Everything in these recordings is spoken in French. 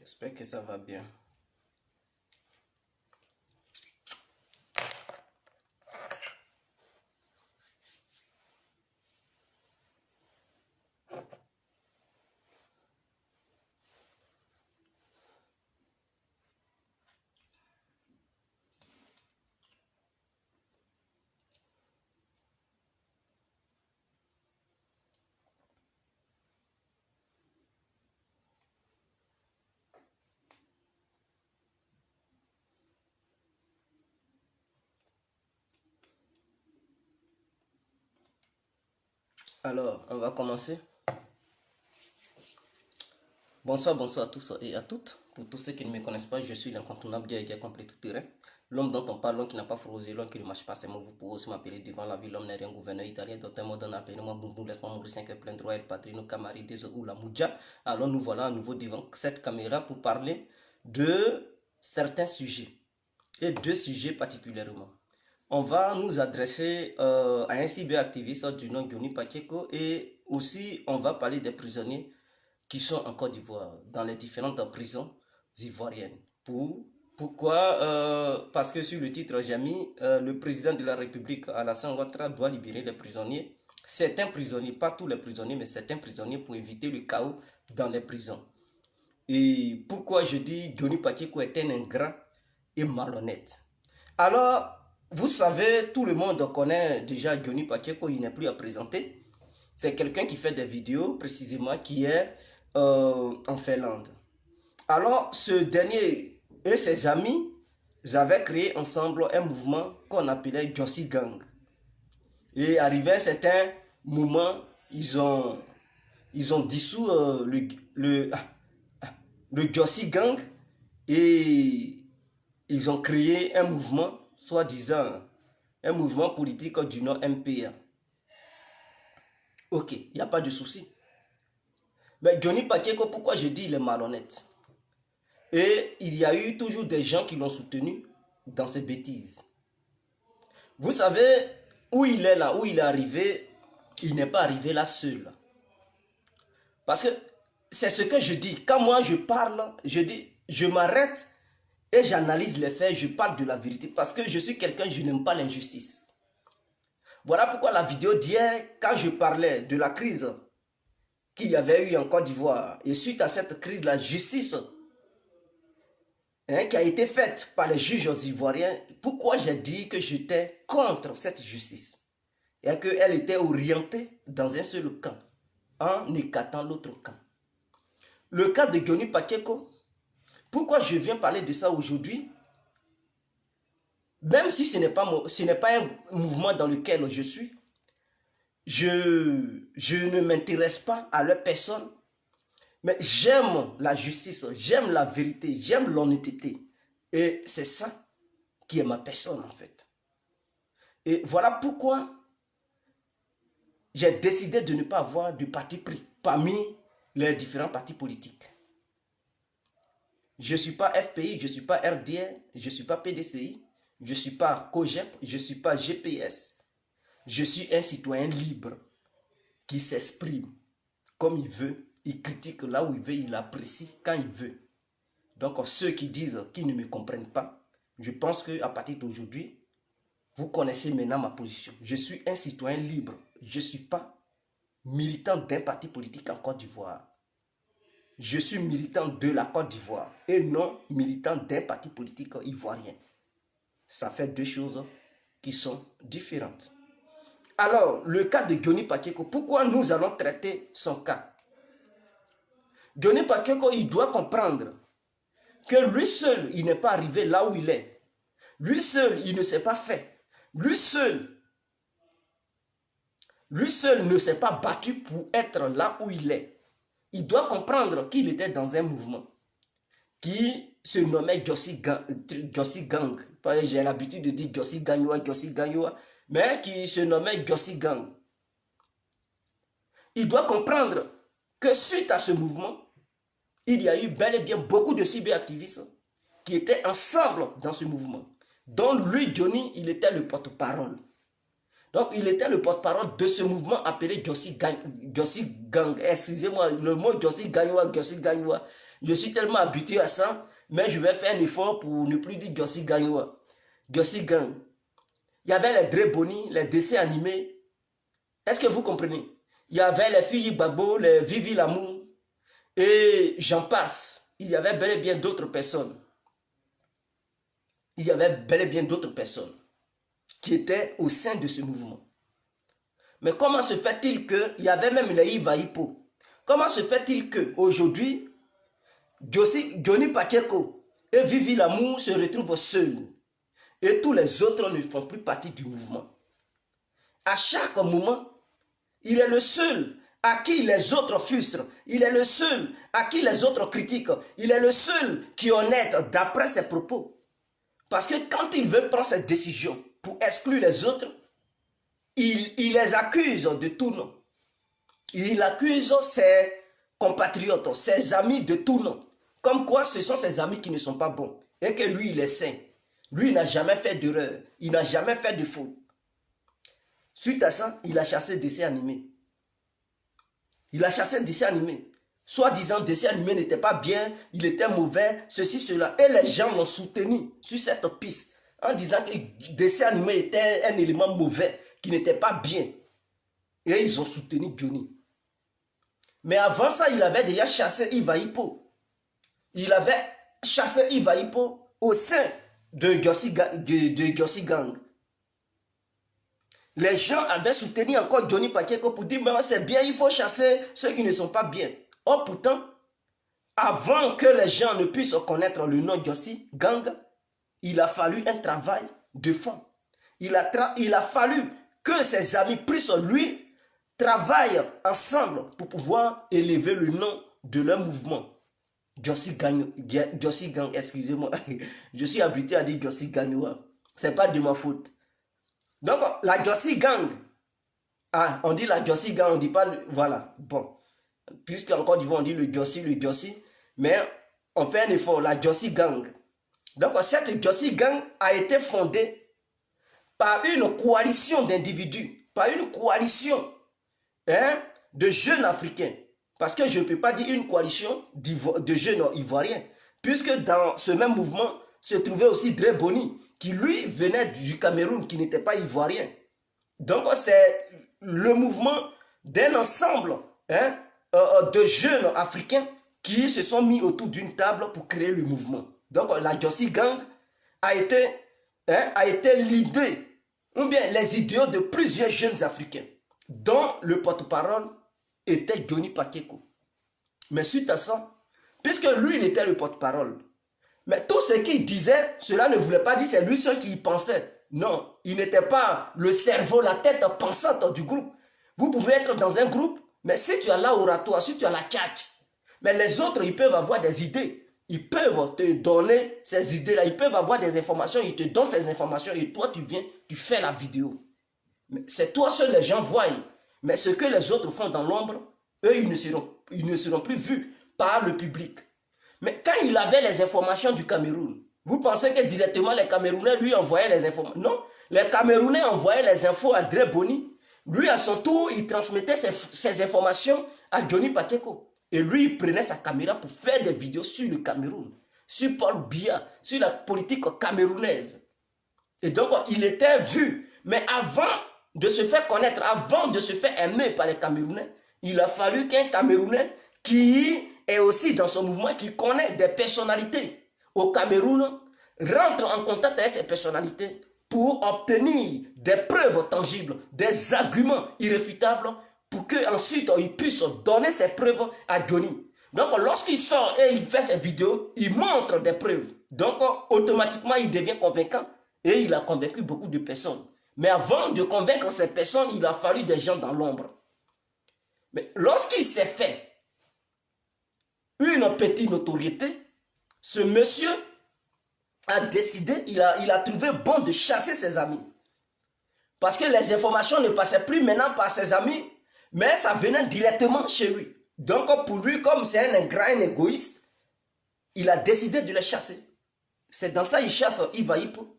J'espère que ça va bien. Alors, on va commencer. Bonsoir, bonsoir à tous et à toutes. Pour tous ceux qui ne me connaissent pas, je suis l'incontournable Diaïdia complet tout terrain. L'homme dont on parle, l'homme qui n'a pas frosé, l'homme qui ne marche pas ses mots. Vous pouvez aussi m'appeler devant la ville, l'homme n'est rien, gouverneur italien. Dans un mot d'un appel, moi, boum, laisse-moi mourir 5 heures plein droit, el patrino, camari, des ou la mouja. Alors, nous voilà à nouveau devant cette caméra pour parler de certains sujets. Et deux sujets particulièrement. On va nous adresser à un cyberactiviste du nom de Johnny Pacheco et aussi on va parler des prisonniers qui sont en Côte d'Ivoire, dans les différentes prisons ivoiriennes. Pourquoi parce que sur le titre, j'ai mis le président de la République, Alassane Ouattara, doit libérer les prisonniers. Certains prisonniers, pas tous les prisonniers, mais certains prisonniers pour éviter le chaos dans les prisons. Et pourquoi je dis Johnny Pacheco est un ingrat et malhonnête. Alors, vous savez, tout le monde connaît déjà Johnny Pacheco, il n'est plus à présenter. C'est quelqu'un qui fait des vidéos, précisément, qui est en Finlande. Alors, ce dernier et ses amis avaient créé ensemble un mouvement qu'on appelait Jossi Gang. Et arrivé à un certain moment, ils ont dissous le Jossi Gang et ils ont créé un mouvement, soi-disant un mouvement politique du nom MPA. Ok, il n'y a pas de souci. Mais Johnny Pacheco, pourquoi je dis il est malhonnête? Et il y a eu toujours des gens qui l'ont soutenu dans ces bêtises. Vous savez, où il est là, où il est arrivé, il n'est pas arrivé là seul. Parce que c'est ce que je dis. Quand moi je parle, je dis, je m'arrête et j'analyse les faits, je parle de la vérité. Parce que je suis quelqu'un, je n'aime pas l'injustice. Voilà pourquoi la vidéo d'hier, quand je parlais de la crise qu'il y avait eu en Côte d'Ivoire, et suite à cette crise, la justice qui a été faite par les juges ivoiriens, pourquoi j'ai dit que j'étais contre cette justice et qu'elle était orientée dans un seul camp, en écartant l'autre camp. Le cas de Johnny Pacheco, pourquoi je viens parler de ça aujourd'hui? Même si ce n'est pas un mouvement dans lequel je suis, je ne m'intéresse pas à leur personne, mais j'aime la justice, j'aime la vérité, j'aime l'honnêteté. Et c'est ça qui est ma personne en fait. Et voilà pourquoi j'ai décidé de ne pas avoir de parti pris parmi les différents partis politiques. Je ne suis pas FPI, je ne suis pas RDR, je ne suis pas PDCI, je ne suis pas COGEP, je ne suis pas GPS. Je suis un citoyen libre qui s'exprime comme il veut, il critique là où il veut, il apprécie quand il veut. Donc ceux qui disent qu'ils ne me comprennent pas, je pense qu'à partir d'aujourd'hui, vous connaissez maintenant ma position. Je suis un citoyen libre. Je ne suis pas militant d'un parti politique en Côte d'Ivoire. Je suis militant de la Côte d'Ivoire et non militant d'un parti politique ivoirien. Ça fait deux choses qui sont différentes. Alors, le cas de Johnny Pacheco, pourquoi nous allons traiter son cas? Johnny Pacheco, il doit comprendre que lui seul, il n'est pas arrivé là où il est. Lui seul, il ne s'est pas fait. Lui seul ne s'est pas battu pour être là où il est. Il doit comprendre qu'il était dans un mouvement qui se nommait Jossi Gang. J'ai l'habitude de dire Jossi Gagnoa, mais qui se nommait Jossi Gang. Il doit comprendre que suite à ce mouvement, il y a eu bel et bien beaucoup de cyberactivistes qui étaient ensemble dans ce mouvement. Dont lui, Johnny, il était le porte-parole. Donc, il était le porte-parole de ce mouvement appelé Gyossi Gang. Excusez-moi, le mot Gyossi Gagnoua. Je suis tellement habitué à ça, mais je vais faire un effort pour ne plus dire Gyossi Gagnoua. Gyossi Gang. Il y avait les Dreboni, les dessins animés. Est-ce que vous comprenez? Il y avait les filles Babo, les Vivi Lamour, et j'en passe. Il y avait bel et bien d'autres personnes. Il y avait bel et bien d'autres personnes qui étaient au sein de ce mouvement. Mais comment se fait-il qu'il y avait même les Iva Hippo? Comment se fait-il qu'aujourd'hui, Johnny Pacheco et Vivi Lamour se retrouvent seuls et tous les autres ne font plus partie du mouvement? À chaque moment, il est le seul à qui les autres frustrent. Il est le seul à qui les autres critiquent. Il est le seul qui est honnête d'après ses propos. Parce que quand il veut prendre cette décision pour exclure les autres, il les accuse de tout nom. Il accuse ses compatriotes, ses amis de tout nom. Comme quoi ce sont ses amis qui ne sont pas bons. Et que lui, il est saint. Lui, il n'a jamais fait d'erreur. Il n'a jamais fait de faute. Suite à ça, il a chassé des dessins animés. Il a chassé des dessins animés. Soi-disant, dessin animé n'était pas bien, il était mauvais, ceci, cela. Et les gens l'ont soutenu sur cette piste en disant que le dessin animé était un élément mauvais, qui n'était pas bien. Et ils ont soutenu Johnny. Mais avant ça, il avait déjà chassé Iva Hippo. Il avait chassé Iva Hippo au sein de Gyossi Gang. Les gens avaient soutenu encore Johnny Pacheco pour dire, mais c'est bien, il faut chasser ceux qui ne sont pas bien. Or pourtant, avant que les gens ne puissent connaître le nom Gyossi Gang, il a fallu un travail de fond. Il a fallu que ses amis pris sur lui, travaillent ensemble pour pouvoir élever le nom de leur mouvement. Gyossi Gang, excusez-moi, je suis habitué à dire Gyossi Gang, c'est pas de ma faute. Donc, la Gyossi Gang, on dit la Gyossi Gang, on dit pas, voilà, bon, puisqu'en Côte d'Ivoire on dit le Gyossi, mais on fait un effort, la Gyossi Gang. Donc, cette Gyossi Gang a été fondée par une coalition d'individus, par une coalition de jeunes Africains. Parce que je ne peux pas dire une coalition de jeunes Ivoiriens, puisque dans ce même mouvement se trouvait aussi Dre Boni, qui lui venait du Cameroun, qui n'était pas ivoirien. Donc c'est le mouvement d'un ensemble de jeunes Africains qui se sont mis autour d'une table pour créer le mouvement. Donc la Gyossi Gang a été l'idée, ou bien les idéaux de plusieurs jeunes Africains, dont le porte-parole était Johnny Pacheco. Mais suite à ça, puisque lui il était le porte-parole, mais tout ce qu'il disait, cela ne voulait pas dire c'est lui seul qui y pensait. Non, il n'était pas le cerveau, la tête pensante du groupe. Vous pouvez être dans un groupe, mais si tu as l'oratoire, si tu as la tchatch, mais les autres, ils peuvent avoir des idées. Ils peuvent te donner ces idées-là. Ils peuvent avoir des informations, ils te donnent ces informations et toi, tu viens, tu fais la vidéo. C'est toi seul les gens voient. Mais ce que les autres font dans l'ombre, eux, ils ne seront plus vus par le public. Mais quand il avait les informations du Cameroun, vous pensez que directement les Camerounais lui envoyaient les informations? Non, les Camerounais envoyaient les infos à Dre Boni. Lui, à son tour, il transmettait ces informations à Johnny Pacheco. Et lui, il prenait sa caméra pour faire des vidéos sur le Cameroun, sur Paul Biya, sur la politique camerounaise. Et donc, il était vu. Mais avant de se faire connaître, avant de se faire aimer par les Camerounais, il a fallu qu'un Camerounais qui est aussi dans son mouvement, qui connaît des personnalités au Cameroun, rentre en contact avec ces personnalités pour obtenir des preuves tangibles, des arguments irréfutables pour qu'ensuite il puisse donner ces preuves à Johnny. Donc lorsqu'il sort et il fait ses vidéos, il montre des preuves. Donc automatiquement il devient convaincant et il a convaincu beaucoup de personnes. Mais avant de convaincre ces personnes, il a fallu des gens dans l'ombre. Mais lorsqu'il s'est fait une petite notoriété, ce monsieur a décidé, il a trouvé bon de chasser ses amis. Parce que les informations ne passaient plus maintenant par ses amis, mais ça venait directement chez lui. Donc pour lui, comme c'est un ingrat, un égoïste, il a décidé de les chasser. C'est dans ça qu'il chasse Iva Hippo.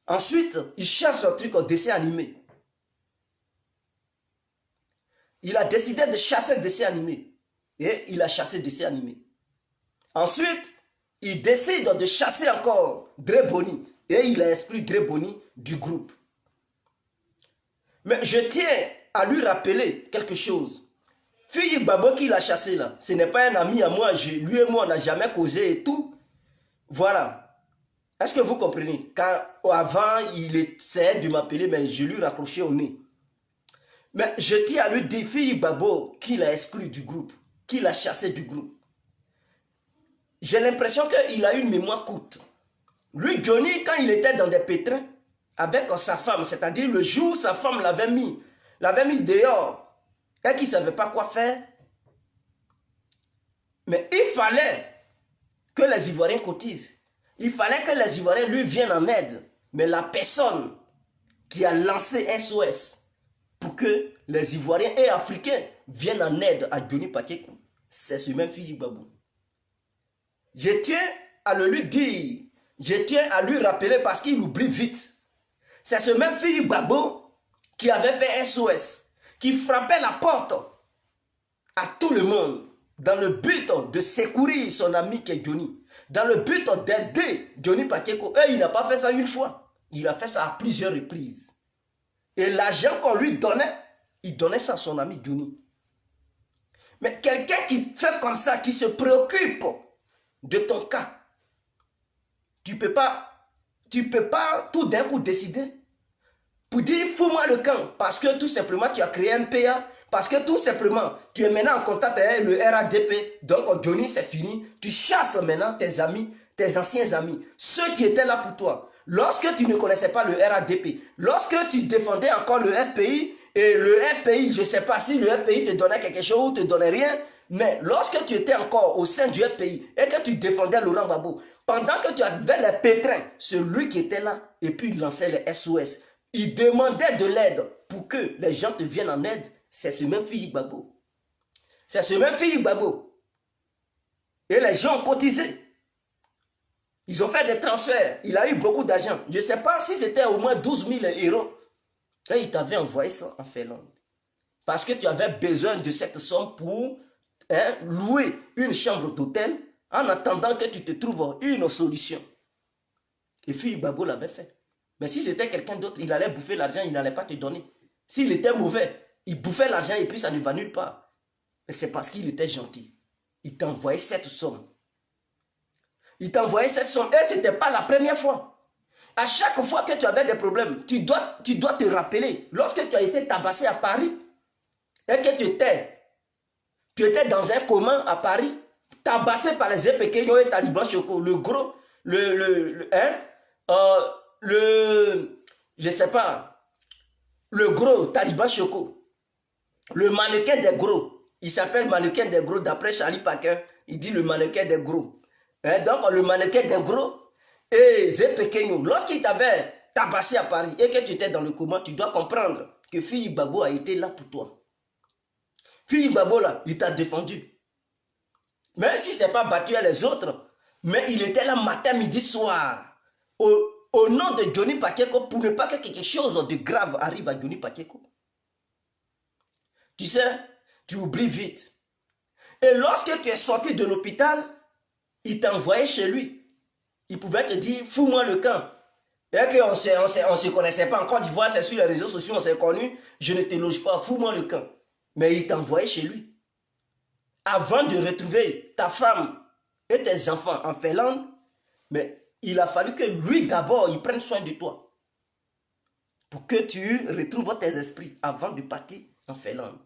Ensuite, il chasse un truc au dessin animé. Il a décidé de chasser le dessin animé. Et il a chassé le dessin animé. Ensuite, il décide de chasser encore Dre Boni. Et il a exclu Dre Boni du groupe. Mais je tiens à lui rappeler quelque chose. Philippe Babo qui l'a chassé là, ce n'est pas un ami à moi. Lui et moi, on n'a jamais causé et tout. Voilà. Est-ce que vous comprenez? Quand avant, il essayait de m'appeler, mais je lui raccrochais au nez. Mais je tiens à lui dire, Philippe Babo, qui l'a exclu du groupe, qui l'a chassé du groupe. J'ai l'impression qu'il a une mémoire courte. Lui, Johnny, quand il était dans des pétrins, avec sa femme, c'est-à-dire le jour où sa femme l'avait mis dehors, et qu'il ne savait pas quoi faire, mais il fallait que les Ivoiriens cotisent. Il fallait que les Ivoiriens lui viennent en aide. Mais la personne qui a lancé SOS pour que les Ivoiriens et Africains viennent en aide à Johnny Pacheco, c'est ce même Philippe Babou. Je tiens à le lui dire, je tiens à lui rappeler parce qu'il oublie vite. C'est ce même Philippe Babou qui avait fait SOS, qui frappait la porte à tout le monde dans le but de secourir son ami qui est Johnny, dans le but d'aider Johnny Pacheco. Et il n'a pas fait ça une fois, il a fait ça à plusieurs reprises. Et l'argent qu'on lui donnait, il donnait ça à son ami Johnny. Mais quelqu'un qui fait comme ça, qui se préoccupe de ton cas, tu peux pas tout d'un coup décider pour dire fous-moi le camp parce que tout simplement tu as créé un PA, parce que tout simplement tu es maintenant en contact avec le RADP, donc Johnny c'est fini, tu chasses maintenant tes amis, tes anciens amis, ceux qui étaient là pour toi. Lorsque tu ne connaissais pas le RADP, lorsque tu défendais encore le FPI, et le FPI, je ne sais pas si le FPI te donnait quelque chose ou te donnait rien, mais lorsque tu étais encore au sein du FPI et que tu défendais Laurent Gbagbo, pendant que tu avais les pétrins, celui qui était là, et puis il lançait les SOS, il demandait de l'aide pour que les gens te viennent en aide, c'est ce même Philippe Gbagbo. C'est ce même Philippe Gbagbo. Et les gens ont cotisé. Ils ont fait des transferts. Il a eu beaucoup d'argent. Je ne sais pas si c'était au moins 12 000 euros. Et il t'avait envoyé ça en Finlande. Parce que tu avais besoin de cette somme pour louer une chambre d'hôtel en attendant que tu te trouves une solution. Et Philippe Gbagbo l'avait fait. Mais si c'était quelqu'un d'autre, il allait bouffer l'argent, il n'allait pas te donner. S'il était mauvais, il bouffait l'argent et puis ça ne va nulle part. Mais c'est parce qu'il était gentil. Il t'envoyait cette somme. Il t'envoyait cette somme. Et ce n'était pas la première fois. À chaque fois que tu avais des problèmes, tu dois te rappeler. Lorsque tu as été tabassé à Paris, et que tu étais dans un coma à Paris, tabassé par les Epekenyo et Taliban Choco, le gros, je sais pas, le gros Taliban Choco, le mannequin des gros, il s'appelle mannequin des gros d'après Charlie Paquin, il dit le mannequin des gros. Donc le mannequin des gros et Zepekenyo, lorsqu'il t'avait tabassé à Paris et que tu étais dans le coma, tu dois comprendre que Philippe Gbagbo a été là pour toi. Philippe Gbagbo là, il t'a défendu. Même si ce n'est pas battu à les autres, mais il était là matin, midi, soir. Au nom de Johnny Pacheco, pour ne pas que quelque chose de grave arrive à Johnny Pacheco. Tu sais, tu oublies vite. Et lorsque tu es sorti de l'hôpital, il t'a envoyé chez lui. Il pouvait te dire, fous-moi le camp. Et qu'on ne se connaissait pas en Côte d'Ivoire, c'est sur les réseaux sociaux, on s'est connus, je ne te loge pas, fous-moi le camp. Mais il t'a envoyé chez lui. Avant de retrouver ta femme et tes enfants en Finlande, mais il a fallu que lui d'abord, il prenne soin de toi. Pour que tu retrouves tes esprits avant de partir en Finlande.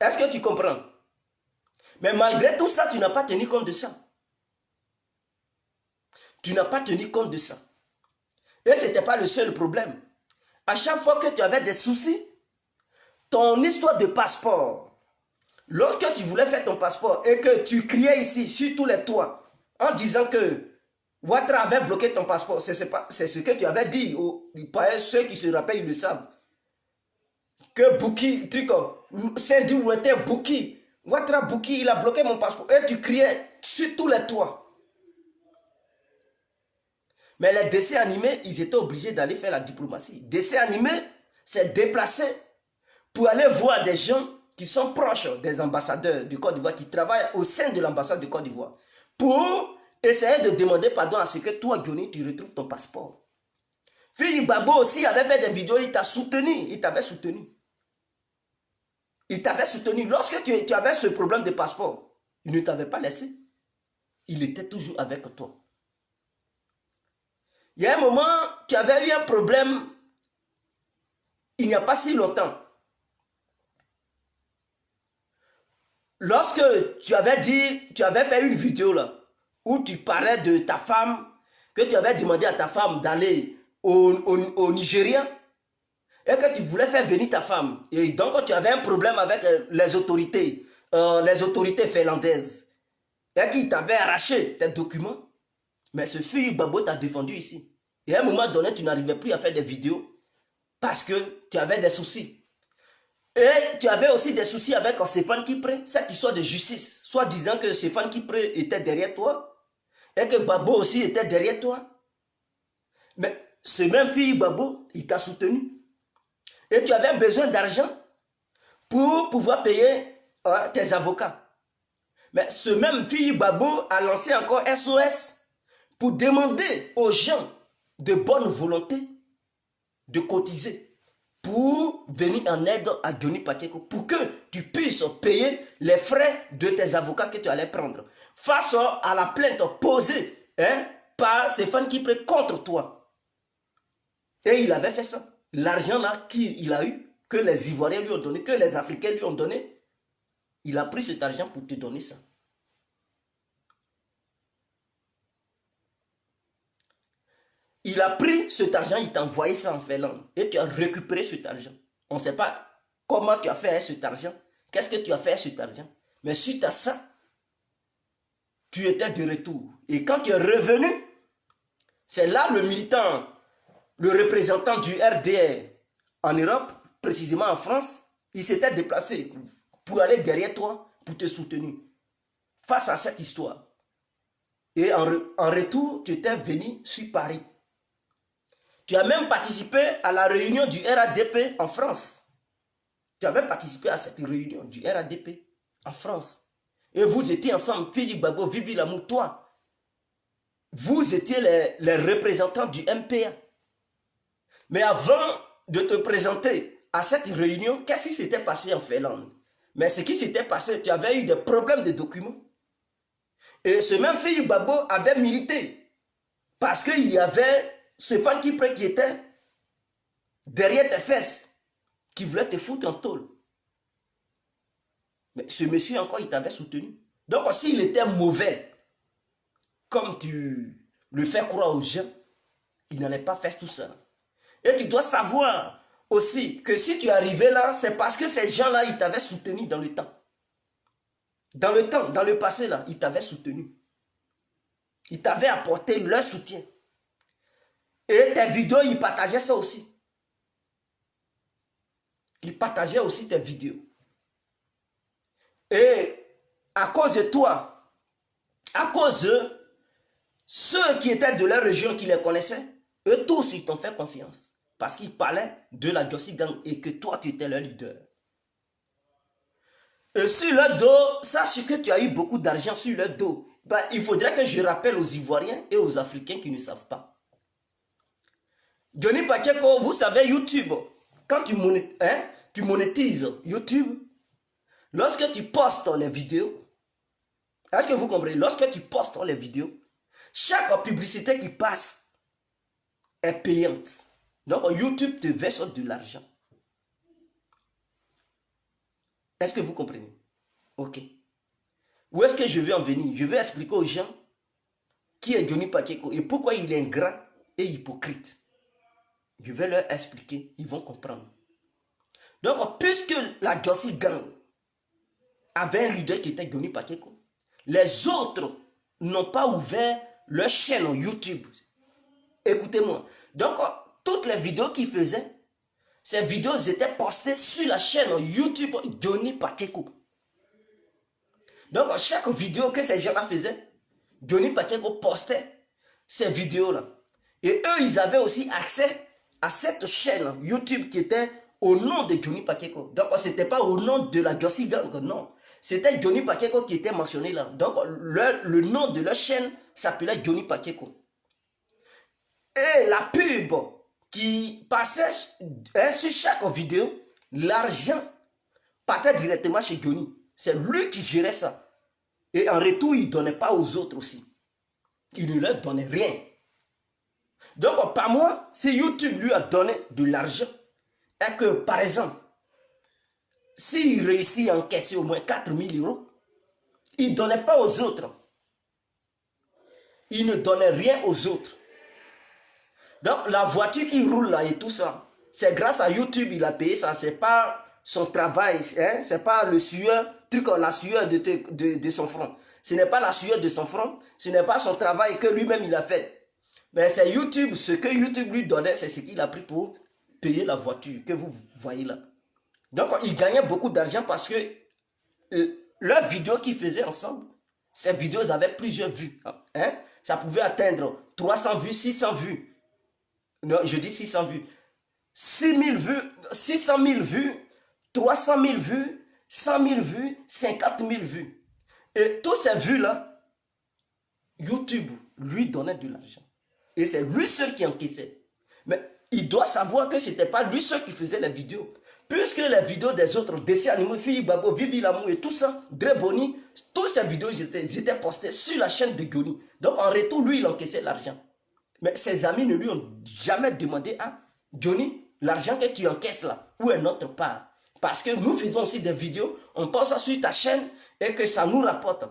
Est-ce que tu comprends? Mais malgré tout ça, tu n'as pas tenu compte de ça. Tu n'as pas tenu compte de ça. Et ce n'était pas le seul problème. À chaque fois que tu avais des soucis, ton histoire de passeport, lorsque tu voulais faire ton passeport et que tu criais ici sur tous les toits en disant que Ouattara avait bloqué ton passeport, c'est ce que tu avais dit. Ceux qui se rappellent, ils le savent. Que Bouki, Saint-Di Ouattara, Bouki, Ouattara Bouki, il a bloqué mon passeport. Et tu criais sur tous les toits. Mais les dessins animés, ils étaient obligés d'aller faire la diplomatie. Dessins animés, s'est déplacé pour aller voir des gens qui sont proches des ambassadeurs du Côte d'Ivoire, qui travaillent au sein de l'ambassade de Côte d'Ivoire, pour essayer de demander pardon à ce que toi, Johnny, tu retrouves ton passeport. Fille Babo aussi avait fait des vidéos, il t'a soutenu, il t'avait soutenu. Il t'avait soutenu. Lorsque tu avais ce problème de passeport, il ne t'avait pas laissé. Il était toujours avec toi. Il y a un moment, tu avais eu un problème, il n'y a pas si longtemps. Lorsque tu avais fait une vidéo là, où tu parlais de ta femme, que tu avais demandé à ta femme d'aller au Nigeria, et que tu voulais faire venir ta femme. Et donc tu avais un problème avec les autorités finlandaises, et qui t'avaient arraché tes documents. Mais ce fille Babo t'a défendu ici. Et à un moment donné, tu n'arrivais plus à faire des vidéos parce que tu avais des soucis. Et tu avais aussi des soucis avec Stéphane Kipré, cette histoire de justice, soit disant que Stéphane Kipré était derrière toi et que Babo aussi était derrière toi. Mais ce même fille Babo, il t'a soutenu. Et tu avais besoin d'argent pour pouvoir payer tes avocats. Mais ce même fille Babo a lancé encore SOS pour demander aux gens de bonne volonté de cotiser pour venir en aide à Johnny Pacheco, pour que tu puisses payer les frais de tes avocats que tu allais prendre face à la plainte posée par Stéphane Kipré contre toi. Et il avait fait ça. L'argent là qu'il a eu, que les Ivoiriens lui ont donné, que les Africains lui ont donné, il a pris cet argent pour te donner ça. Il a pris cet argent, il t'a envoyé ça en Finlande. Et tu as récupéré cet argent. On ne sait pas comment tu as fait cet argent. Qu'est-ce que tu as fait cet argent? Mais suite à ça, tu étais de retour. Et quand tu es revenu, c'est là le militant, le représentant du RDR en Europe, précisément en France, il s'était déplacé pour aller derrière toi, pour te soutenir. Face à cette histoire. Et en retour, tu étais venu sur Paris. Tu as même participé à la réunion du RADP en France. Tu avais participé à cette réunion du RADP en France. Et vous étiez ensemble, Philippe Babo, Vivi Lamour, toi. Vous étiez les représentants du MPA. Mais avant de te présenter à cette réunion, qu'est-ce qui s'était passé en Finlande? Mais ce qui s'était passé, tu avais eu des problèmes de documents. Et ce même Philippe Babo avait milité. Parce qu'il y avait Stéphane Kipré qui était derrière tes fesses, qui voulait te foutre en tôle. Mais ce monsieur encore, il t'avait soutenu. Donc s'il était mauvais, comme tu le fais croire aux gens, il n'allait pas faire tout ça. Et tu dois savoir aussi que si tu es arrivé là, c'est parce que ces gens-là, ils t'avaient soutenu dans le temps. Dans le temps, dans le passé là, ils t'avaient soutenu. Ils t'avaient apporté leur soutien. Et tes vidéos, ils partageaient ça aussi. Ils partageaient aussi tes vidéos. Et à cause de toi, à cause de ceux qui étaient de leur région, qui les connaissaient, eux tous, ils t'ont fait confiance. Parce qu'ils parlaient de la Jossi Gang et que toi, tu étais leur leader. Et sur leur dos, sache que tu as eu beaucoup d'argent sur leur dos. Ben, il faudrait que je rappelle aux Ivoiriens et aux Africains qui ne savent pas. Johnny Pacheco, vous savez, YouTube, quand tu monétises YouTube, lorsque tu postes les vidéos, est-ce que vous comprenez? Lorsque tu postes les vidéos, chaque publicité qui passe est payante. Donc YouTube te verse de l'argent. Est-ce que vous comprenez? Ok. Où est-ce que je veux en venir? Je vais expliquer aux gens qui est Johnny Pacheco et pourquoi il est ingrat et hypocrite. Je vais leur expliquer, ils vont comprendre. Donc, puisque la Jossi Gang avait un leader qui était Johnny Pacheco, les autres n'ont pas ouvert leur chaîne YouTube. Écoutez-moi. Donc, toutes les vidéos qu'ils faisaient, ces vidéos étaient postées sur la chaîne YouTube Johnny Pacheco. Donc, chaque vidéo que ces gens-là faisaient, Johnny Pacheco postait ces vidéos-là. Et eux, ils avaient aussi accès à cette chaîne YouTube qui était au nom de Johnny Pakeko. Donc, ce n'était pas au nom de la Jossi Gang, non. C'était Johnny Pakeko qui était mentionné là. Donc, le nom de leur chaîne s'appelait Johnny Pakeko. Et la pub qui passait sur chaque vidéo, l'argent partait directement chez Johnny. C'est lui qui gérait ça. Et en retour, il ne donnait pas aux autres aussi. Il ne leur donnait rien. Donc, par mois, si YouTube lui a donné de l'argent, et que, par exemple, s'il réussit à encaisser au moins 4 000 €, il ne donnait pas aux autres. Il ne donnait rien aux autres. Donc, la voiture qui roule là et tout ça, c'est grâce à YouTube il a payé ça. C'est pas son travail, hein? C'est pas le sueur, la sueur de son front. Ce n'est pas la sueur de son front, ce n'est pas son travail que lui-même il a fait. Mais c'est YouTube, ce que YouTube lui donnait, c'est ce qu'il a pris pour payer la voiture que vous voyez là. Donc, il gagnait beaucoup d'argent parce que leurs vidéos qu'ils faisaient ensemble, ces vidéos avaient plusieurs vues. Hein? Ça pouvait atteindre 300 vues, 600 vues. Non, je dis 600 vues. 6 000 vues, 600 000 vues, 300 000 vues, 100 000 vues, 50 000 vues. Et toutes ces vues-là, YouTube lui donnait de l'argent. Et c'est lui seul qui encaissait. Mais il doit savoir que ce n'était pas lui seul qui faisait les vidéos. Puisque les vidéos des autres, dessins animaux, Fille Babo, Vivi l'amour et tout ça, Dre Boni, toutes ces vidéos étaient postées sur la chaîne de Johnny. Donc en retour, lui, il encaissait l'argent. Mais ses amis ne lui ont jamais demandé, ah, Johnny, l'argent que tu encaisses là, où est notre part? Parce que nous faisons aussi des vidéos, on pense ça sur ta chaîne et que ça nous rapporte.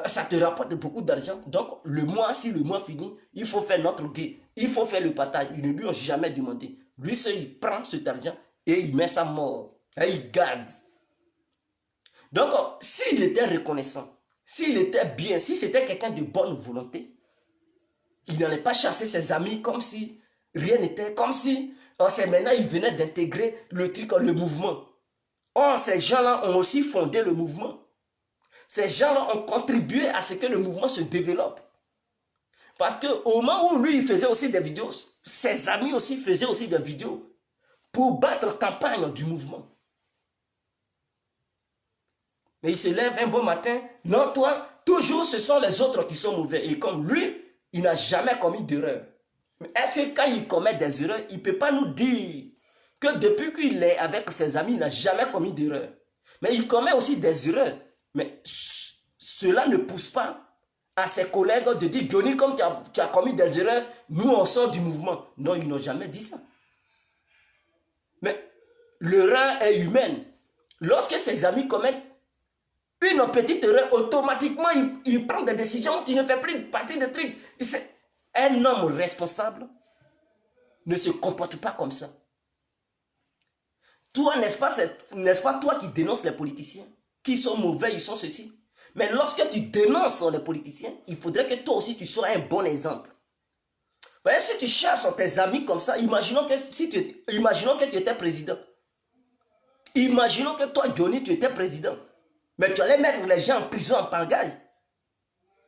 Ça te rapporte beaucoup d'argent. Donc, le mois, si le mois finit, il faut faire notre guet. Il faut faire le partage. Ils ne lui ont jamais demandé. Lui seul, il prend cet argent et il met sa mort. Et il garde. Donc, s'il était reconnaissant, s'il était bien, si c'était quelqu'un de bonne volonté, il n'allait pas chasser ses amis comme si rien n'était, comme si c'est maintenant il venait d'intégrer le truc, le mouvement. Or, ces gens-là ont aussi fondé le mouvement. Ces gens-là ont contribué à ce que le mouvement se développe. Parce qu'au moment où lui, il faisait aussi des vidéos, ses amis aussi faisaient aussi des vidéos pour battre campagne du mouvement. Mais il se lève un bon matin, non toi, toujours ce sont les autres qui sont mauvais. Et comme lui, il n'a jamais commis d'erreur. Mais est-ce que quand il commet des erreurs, il ne peut pas nous dire que depuis qu'il est avec ses amis, il n'a jamais commis d'erreur. Mais il commet aussi des erreurs. Mais cela ne pousse pas à ses collègues de dire, Johnny, comme tu as commis des erreurs, nous on sort du mouvement. Non, ils n'ont jamais dit ça. Mais l'erreur est humaine. Lorsque ses amis commettent une petite erreur, automatiquement, il prend des décisions, tu ne fais plus partie de trucs. Un homme responsable ne se comporte pas comme ça. Toi, n'est-ce pas toi qui dénonces les politiciens, qui sont mauvais, ils sont ceci. Mais lorsque tu dénonces les politiciens, il faudrait que toi aussi tu sois un bon exemple. Voyez, si tu cherches tes amis comme ça, imaginons que tu étais président. Imaginons que toi, Johnny, tu étais président. Mais tu allais mettre les gens en prison, en pagaille.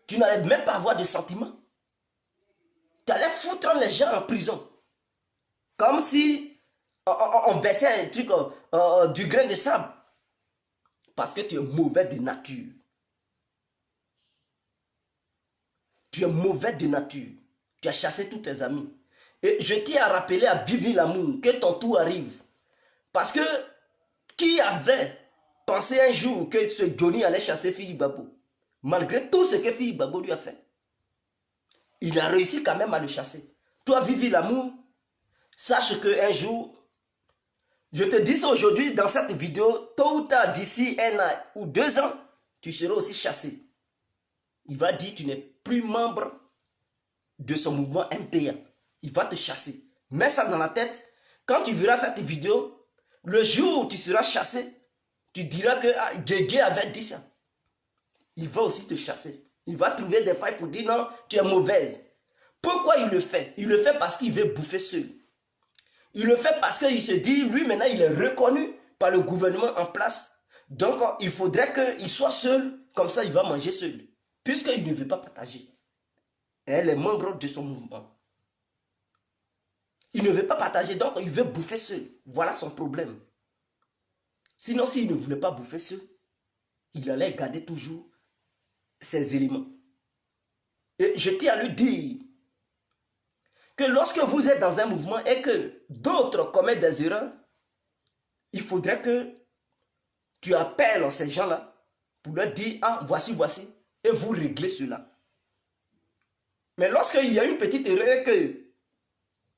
Tu n'allais même pas avoir de sentiments. Tu allais foutre les gens en prison. Comme si on versait un truc, du grain de sable. Parce que tu es mauvais de nature. Tu es mauvais de nature. Tu as chassé tous tes amis. Et je tiens à rappeler à Vivi l'amour que ton tour arrive. Parce que qui avait pensé un jour que ce Johnny allait chasser Fille Babo? Malgré tout ce que Fille Babo lui a fait. Il a réussi quand même à le chasser. Toi, Vivi l'amour, sache qu'un jour, je te dis ça aujourd'hui dans cette vidéo, tôt ou tard, d'ici 1 an ou 2 ans, tu seras aussi chassé. Il va dire que tu n'es plus membre de son mouvement MPA. Il va te chasser. Mets ça dans la tête. Quand tu verras cette vidéo, le jour où tu seras chassé, tu diras que Guégué avait dit ça. Il va aussi te chasser. Il va trouver des failles pour dire non, tu es mauvaise. Pourquoi il le fait? Il le fait parce qu'il veut bouffer seul. Il le fait parce qu'il se dit, lui maintenant il est reconnu par le gouvernement en place. Donc il faudrait qu'il soit seul, comme ça il va manger seul. Puisqu'il ne veut pas partager. Et les membres de son mouvement. Il ne veut pas partager, donc il veut bouffer seul. Voilà son problème. Sinon, s'il ne voulait pas bouffer seul, il allait garder toujours ses éléments. Et je tiens à lui dire que lorsque vous êtes dans un mouvement et que d'autres commettent des erreurs, il faudrait que tu appelles ces gens-là pour leur dire, ah, voici, voici, et vous réglez cela. Mais lorsqu'il y a une petite erreur et que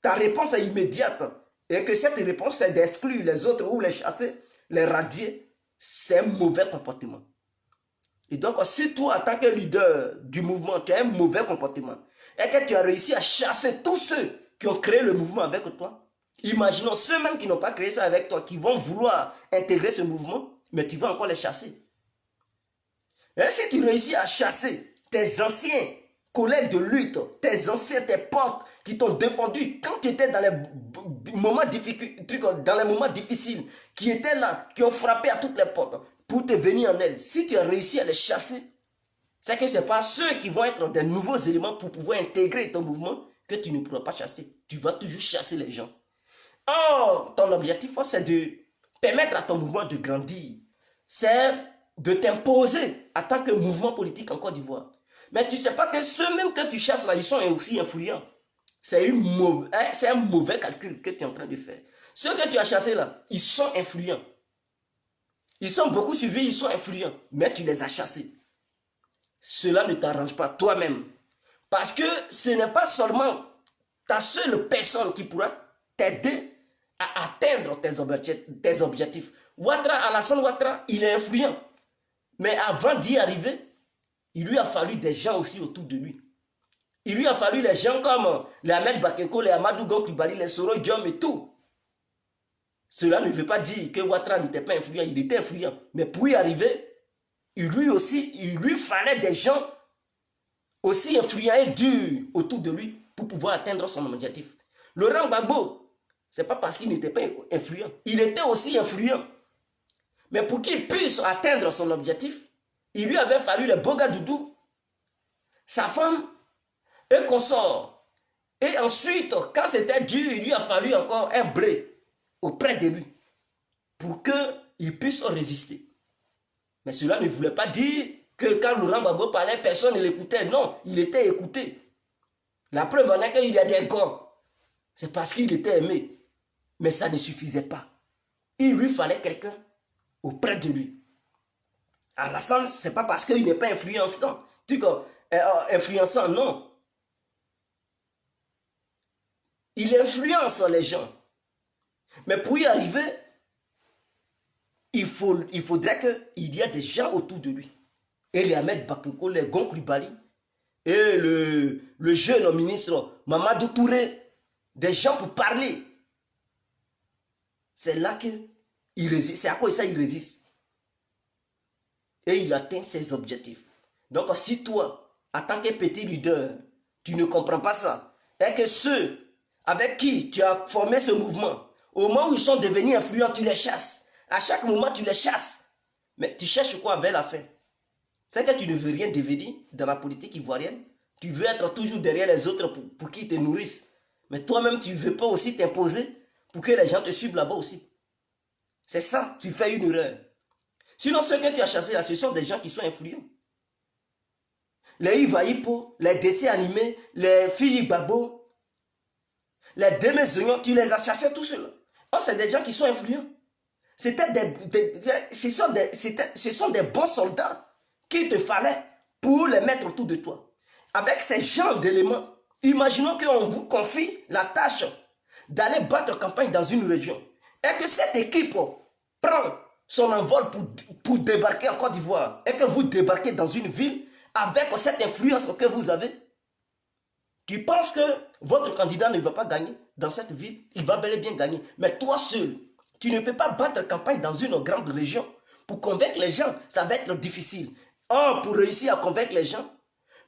ta réponse est immédiate et que cette réponse c'est d'exclure les autres ou les chasser, les radier, c'est un mauvais comportement. Et donc, si toi, en tant que leader du mouvement, tu as un mauvais comportement et que tu as réussi à chasser tous ceux qui ont créé le mouvement avec toi, imaginons ceux-mêmes qui n'ont pas créé ça avec toi, qui vont vouloir intégrer ce mouvement, mais tu vas encore les chasser. Et si tu réussis à chasser tes anciens collègues de lutte, tes anciens, tes potes qui t'ont défendu quand tu étais dans les moments difficiles, qui étaient là, qui ont frappé à toutes les portes pour te venir en aide, si tu as réussi à les chasser, c'est que ce n'est pas ceux qui vont être des nouveaux éléments pour pouvoir intégrer ton mouvement que tu ne pourras pas chasser. Tu vas toujours chasser les gens. Or, ton objectif, c'est de permettre à ton mouvement de grandir. C'est de t'imposer en tant que mouvement politique en Côte d'Ivoire. Mais tu ne sais pas que ceux-mêmes que tu chasses là, ils sont aussi influents. C'est un mauvais calcul que tu es en train de faire. Ceux que tu as chassés là, ils sont influents. Ils sont beaucoup suivis, ils sont influents. Mais tu les as chassés. Cela ne t'arrange pas toi-même. Parce que ce n'est pas seulement ta seule personne qui pourra t'aider à atteindre tes objectifs. Alassane Ouattara, il est influent. Mais avant d'y arriver, il lui a fallu des gens aussi autour de lui. Il lui a fallu les gens comme les Ahmed Bakeko, les Amadou Gon Coulibaly, les Soro Diom et tout. Cela ne veut pas dire que Ouattara n'était pas influent, il était influent. Mais pour y arriver, il lui fallait des gens aussi influents et durs autour de lui pour pouvoir atteindre son objectif. Laurent Gbagbo, ce n'est pas parce qu'il n'était pas influent, il était aussi influent. Mais pour qu'il puisse atteindre son objectif, il lui avait fallu le Boga Doudou, sa femme, et consort. Et ensuite, quand c'était dur, il lui a fallu encore un blé auprès de lui pour qu'il puisse résister. Mais cela ne voulait pas dire que quand Laurent Gbagbo parlait, personne ne l'écoutait. Non, il était écouté. La preuve en est qu'il y a des gars. C'est parce qu'il était aimé. Mais ça ne suffisait pas. Il lui fallait quelqu'un auprès de lui. Alassane, ce n'est pas parce qu'il n'est pas influençant. Influençant, non. Il influence les gens. Mais pour y arriver, il faudrait qu'il y ait des gens autour de lui. Et les Ahmed Bakeko, les Gon Coulibaly, et le jeune ministre Mamadou Touré, des gens pour parler. C'est là qu'il résiste. C'est à quoi ça il résiste. Et il atteint ses objectifs. Donc si toi, en tant que petit leader, tu ne comprends pas ça, et que ceux avec qui tu as formé ce mouvement, au moment où ils sont devenus influents, tu les chasses. À chaque moment, tu les chasses. Mais tu cherches quoi vers la fin? C'est que tu ne veux rien devenir dans la politique ivoirienne. Tu veux être toujours derrière les autres pour qu'ils te nourrissent. Mais toi-même, tu ne veux pas aussi t'imposer pour que les gens te suivent là-bas aussi. C'est ça, tu fais une erreur. Sinon, ceux que tu as chassés là, ce sont des gens qui sont influents. Les Iva Hippo, les dessins animés, les filles Babo, les Demezignon, tu les as chassés tous ceux-là. Oh, c'est des gens qui sont influents. Ce sont des bons soldats qu'il te fallait pour les mettre autour de toi. Avec ces genres d'éléments, imaginons qu'on vous confie la tâche d'aller battre campagne dans une région et que cette équipe prend son envol pour débarquer en Côte d'Ivoire et que vous débarquez dans une ville avec cette influence que vous avez. Tu penses que votre candidat ne va pas gagner dans cette ville? Il va bel et bien gagner. Mais toi seul, tu ne peux pas battre campagne dans une grande région. Pour convaincre les gens, ça va être difficile. Or, pour réussir à convaincre les gens,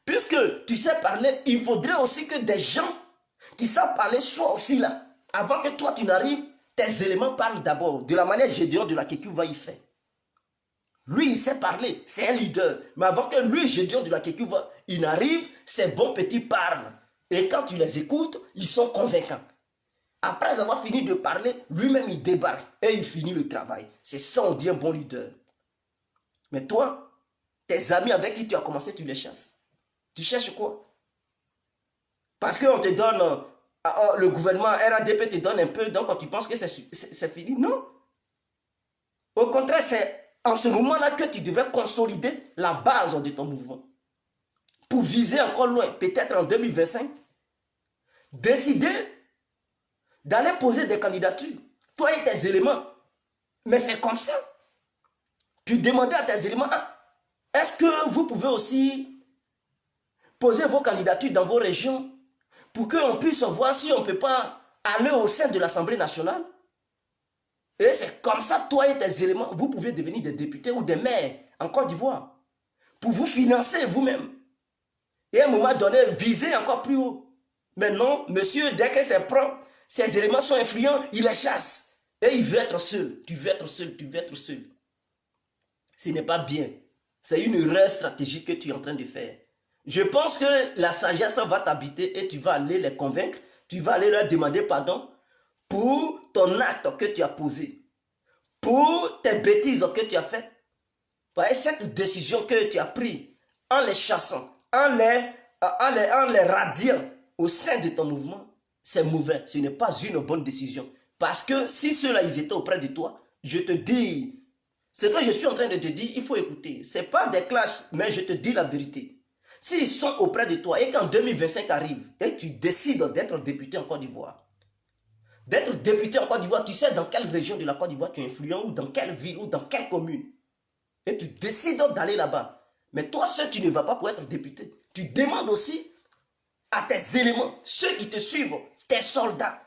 puisque tu sais parler, il faudrait aussi que des gens qui savent parler soient aussi là. Avant que toi tu n'arrives, tes éléments parlent d'abord. De la manière Gédéon de la Kékou va y faire. Lui, il sait parler, c'est un leader. Mais avant que lui, Gédéon de la Kékou il arrive, ces bons petits parlent. Et quand tu les écoutes, ils sont convaincants. Après avoir fini de parler, lui-même il débarque et il finit le travail. C'est ça on dit un bon leader. Mais toi, tes amis avec qui tu as commencé, tu les chasses. Tu cherches quoi? Parce qu'on te donne, le gouvernement RADP te donne un peu, donc quand tu penses que c'est fini, non. Au contraire, c'est en ce moment-là que tu devrais consolider la base de ton mouvement. Pour viser encore loin, peut-être en 2025, décider d'aller poser des candidatures. Toi et tes éléments. Mais c'est comme ça. Tu demandais à tes éléments, est-ce que vous pouvez aussi poser vos candidatures dans vos régions pour qu'on puisse voir si on ne peut pas aller au sein de l'Assemblée nationale? Et c'est comme ça, toi et tes éléments, vous pouvez devenir des députés ou des maires en Côte d'Ivoire pour vous financer vous-même. Et à un moment donné, viser encore plus haut. Mais non, monsieur, dès que c'est propre, ces éléments sont influents, il les chasse. Et il veut être seul. Tu veux être seul, tu veux être seul. Ce n'est pas bien. C'est une erreur stratégique que tu es en train de faire. Je pense que la sagesse va t'habiter et tu vas aller les convaincre. Tu vas aller leur demander pardon pour ton acte que tu as posé. Pour tes bêtises que tu as faites. Et cette décision que tu as prise en les chassant, en les radiant au sein de ton mouvement, c'est mauvais. Ce n'est pas une bonne décision. Parce que si ceux-là, ils étaient auprès de toi, je te dis, ce que je suis en train de te dire, il faut écouter. Ce n'est pas des clashs, mais je te dis la vérité. S'ils sont auprès de toi et qu'en 2025 arrive, et tu décides d'être député en Côte d'Ivoire, tu sais dans quelle région de la Côte d'Ivoire tu es influent, ou dans quelle ville, ou dans quelle commune. Et tu décides d'aller là-bas. Mais toi seul, tu ne vas pas pour être député. Tu demandes aussi à tes éléments, ceux qui te suivent, tes soldats,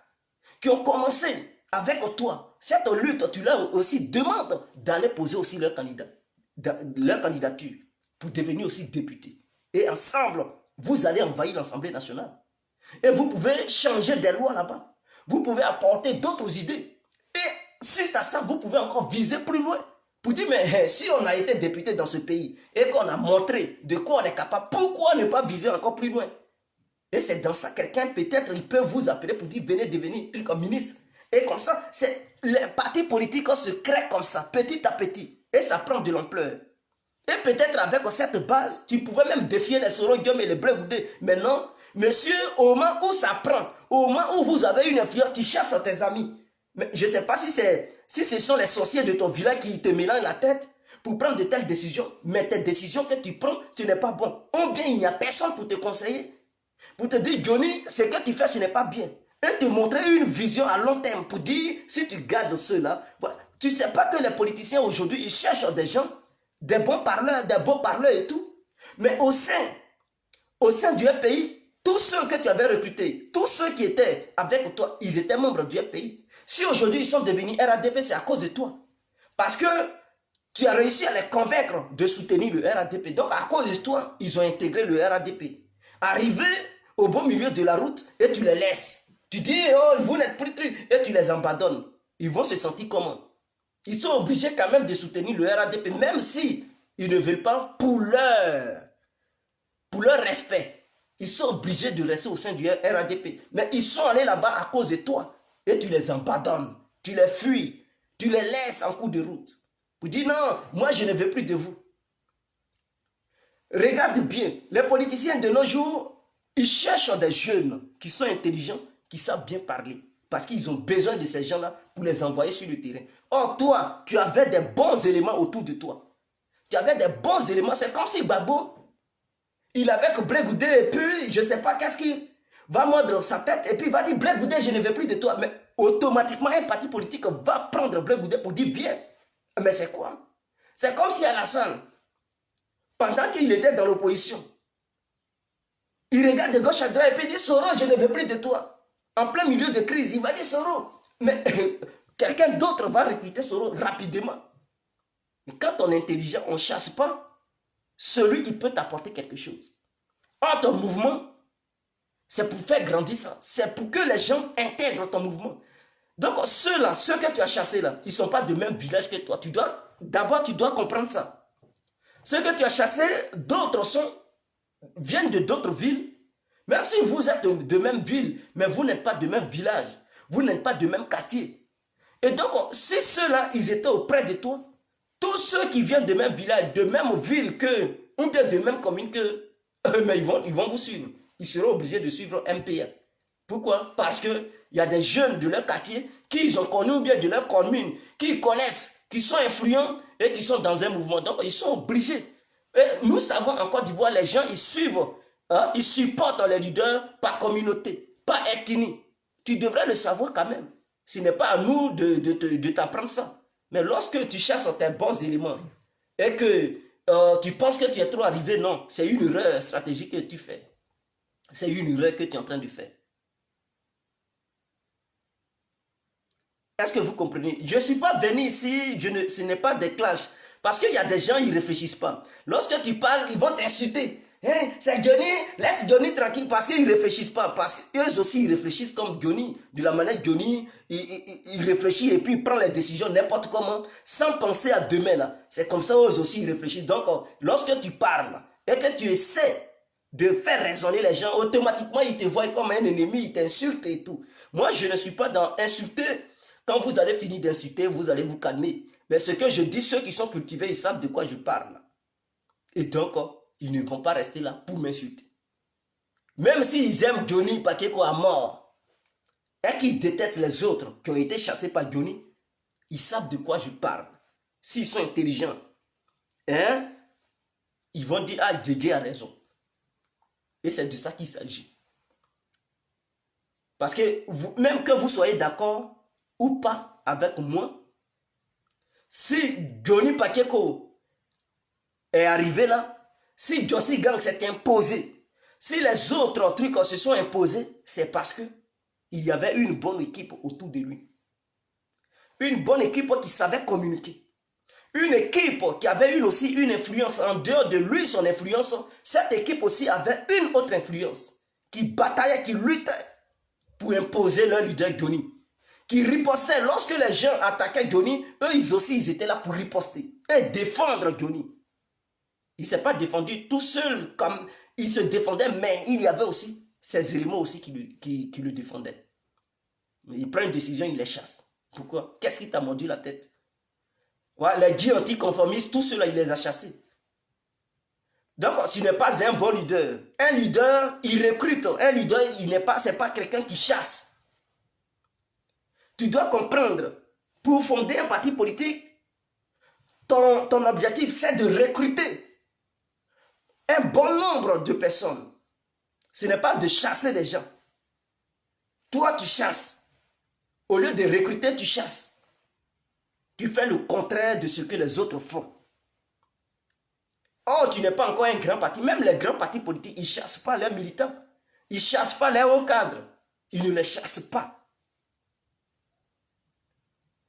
qui ont commencé avec toi, cette lutte, tu leur aussi demandes d'aller poser aussi leur candidature pour devenir aussi député. Et ensemble, vous allez envahir l'Assemblée nationale. Et vous pouvez changer des lois là-bas. Vous pouvez apporter d'autres idées. Et suite à ça, vous pouvez encore viser plus loin. Pour dire, mais si on a été député dans ce pays et qu'on a montré de quoi on est capable, pourquoi ne pas viser encore plus loin? Et c'est dans ça, quelqu'un peut-être, il peut vous appeler pour dire, venez devenir truc comme ministre. Et comme ça, les partis politiques se créent comme ça, petit à petit. Et ça prend de l'ampleur. Et peut-être avec cette base, tu pouvais même défier les Soro Guillaume et les Blé Goudé. Mais non, monsieur, au moment où ça prend, au moment où vous avez une influence, tu chasses tes amis. Mais je ne sais pas si ce sont les sorciers de ton village qui te mélangent la tête pour prendre de telles décisions. Mais tes décisions que tu prends, ce n'est pas bon. Ou bien il n'y a personne pour te conseiller. Pour te dire, Johnny, ce que tu fais, ce n'est pas bien. Et te montrer une vision à long terme pour dire, si tu gardes cela, voilà. Tu ne sais pas que les politiciens aujourd'hui, ils cherchent des gens, des bons parleurs, des beaux parleurs et tout. Mais au sein du pays, tous ceux que tu avais recrutés, tous ceux qui étaient avec toi, ils étaient membres du pays. Si aujourd'hui ils sont devenus RADP, c'est à cause de toi. Parce que tu as réussi à les convaincre de soutenir le RADP. Donc à cause de toi, ils ont intégré le RADP. Arrivé au beau milieu de la route et tu les laisses. Tu dis, oh, vous n'êtes plus truc, et tu les abandonnes. Ils vont se sentir comment? Ils sont obligés quand même de soutenir le RADP, même si ils ne veulent pas pour leur respect. Ils sont obligés de rester au sein du RADP. Mais ils sont allés là-bas à cause de toi. Et tu les abandonnes. Tu les fuis. Tu les laisses en cours de route. Pour dire non, moi je ne veux plus de vous. Regarde bien. Les politiciens de nos jours, ils cherchent des jeunes qui sont intelligents, qui savent bien parler. Parce qu'ils ont besoin de ces gens-là pour les envoyer sur le terrain. Or, toi, tu avais des bons éléments autour de toi. Tu avais des bons éléments. C'est comme si Babo, il avait que Blé Goudé et puis je ne sais pas qu'est-ce qu'il va mordre sa tête et puis il va dire Blé Goudé, je ne veux plus de toi. Mais automatiquement, un parti politique va prendre Blé Goudé pour dire viens. Mais c'est quoi? C'est comme si Alassane, pendant qu'il était dans l'opposition, il regarde de gauche à droite et puis il dit Soro, je ne veux plus de toi. En plein milieu de crise, il va dire Soro. Mais quelqu'un d'autre va recruter Soro rapidement. Et quand on est intelligent, on ne chasse pas celui qui peut t'apporter quelque chose. Or, ton mouvement, c'est pour faire grandir ça. C'est pour que les gens intègrent ton mouvement. Donc, ceux que tu as chassés là, ils ne sont pas du même village que toi. D'abord, tu dois comprendre ça. Ceux que tu as chassés, d'autres viennent de d'autres villes. Même si vous êtes de même ville, mais vous n'êtes pas de même village. Vous n'êtes pas de même quartier. Et donc, si ceux-là, ils étaient auprès de toi, tous ceux qui viennent de même village, de même ville que, ou bien de même commune que, mais ils vont vous suivre. Ils seront obligés de suivre MPA. Pourquoi? Parce qu'il y a des jeunes de leur quartier qui ils ont connu ou bien de leur commune, qui connaissent, qui sont influents et qui sont dans un mouvement. Donc, ils sont obligés. Et nous savons en Côte d'Ivoire, les gens, ils suivent, hein, ils supportent les leaders par communauté, par ethnie. Tu devrais le savoir quand même. Ce n'est pas à nous de t'apprendre ça. Mais lorsque tu cherches tes bons éléments et que tu penses que tu es trop arrivé, non, c'est une erreur stratégique que tu fais. C'est une erreur que tu es en train de faire. Est-ce que vous comprenez? Je ne suis pas venu ici, ce n'est pas des clashs. Parce qu'il y a des gens, ils ne réfléchissent pas. Lorsque tu parles, ils vont t'insulter. Hein, c'est Johnny, laisse Johnny tranquille parce qu'ils ne réfléchissent pas. Parce qu'eux aussi, ils réfléchissent comme Johnny. De la manière Johnny, il réfléchit et puis il prend les décisions n'importe comment, sans penser à demain. Là. C'est comme ça, eux aussi, ils réfléchissent. Donc, lorsque tu parles et que tu essaies de faire raisonner les gens, automatiquement, ils te voient comme un ennemi, ils t'insultent et tout. Moi, je ne suis pas dans insulter. Quand vous allez finir d'insulter, vous allez vous calmer. Mais ce que je dis, ceux qui sont cultivés, ils savent de quoi je parle. Et donc, ils ne vont pas rester là pour m'insulter. Même s'ils aiment Johnny Pakeko à mort, et qu'ils détestent les autres qui ont été chassés par Johnny, ils savent de quoi je parle. S'ils sont intelligents, hein, ils vont dire, ah, Guégué a raison. Et c'est de ça qu'il s'agit. Parce que vous, même que vous soyez d'accord ou pas avec moi, si Johnny Pakeko est arrivé là, si Jossy Gang s'est imposé, si les autres trucs se sont imposés, c'est parce que il y avait une bonne équipe autour de lui. Une bonne équipe qui savait communiquer. Une équipe qui avait aussi une influence. En dehors de lui, son influence, cette équipe aussi avait une autre influence. Qui bataillait, qui luttait pour imposer leur leader Johnny. Qui ripostait. Lorsque les gens attaquaient Johnny, eux aussi, ils étaient là pour riposter. Et défendre Johnny. Il ne s'est pas défendu tout seul comme il se défendait, mais il y avait aussi ces éléments aussi qui le défendaient. Mais il prend une décision, il les chasse. Pourquoi? Qu'est-ce qui t'a mordu la tête? Ouais, les dits anticonformistes, tout cela, il les a chassés. Donc, tu n'es pas un bon leader. Un leader, il recrute. Un leader, c'est pas quelqu'un qui chasse. Tu dois comprendre, pour fonder un parti politique, ton objectif, c'est de recruter un bon nombre de personnes. Ce n'est pas de chasser des gens. Toi, tu chasses. Au lieu de recruter, tu chasses. Tu fais le contraire de ce que les autres font. Oh, tu n'es pas encore un grand parti. Même les grands partis politiques, ils ne chassent pas leurs militants. Ils ne chassent pas les hauts cadres. Ils ne les chassent pas.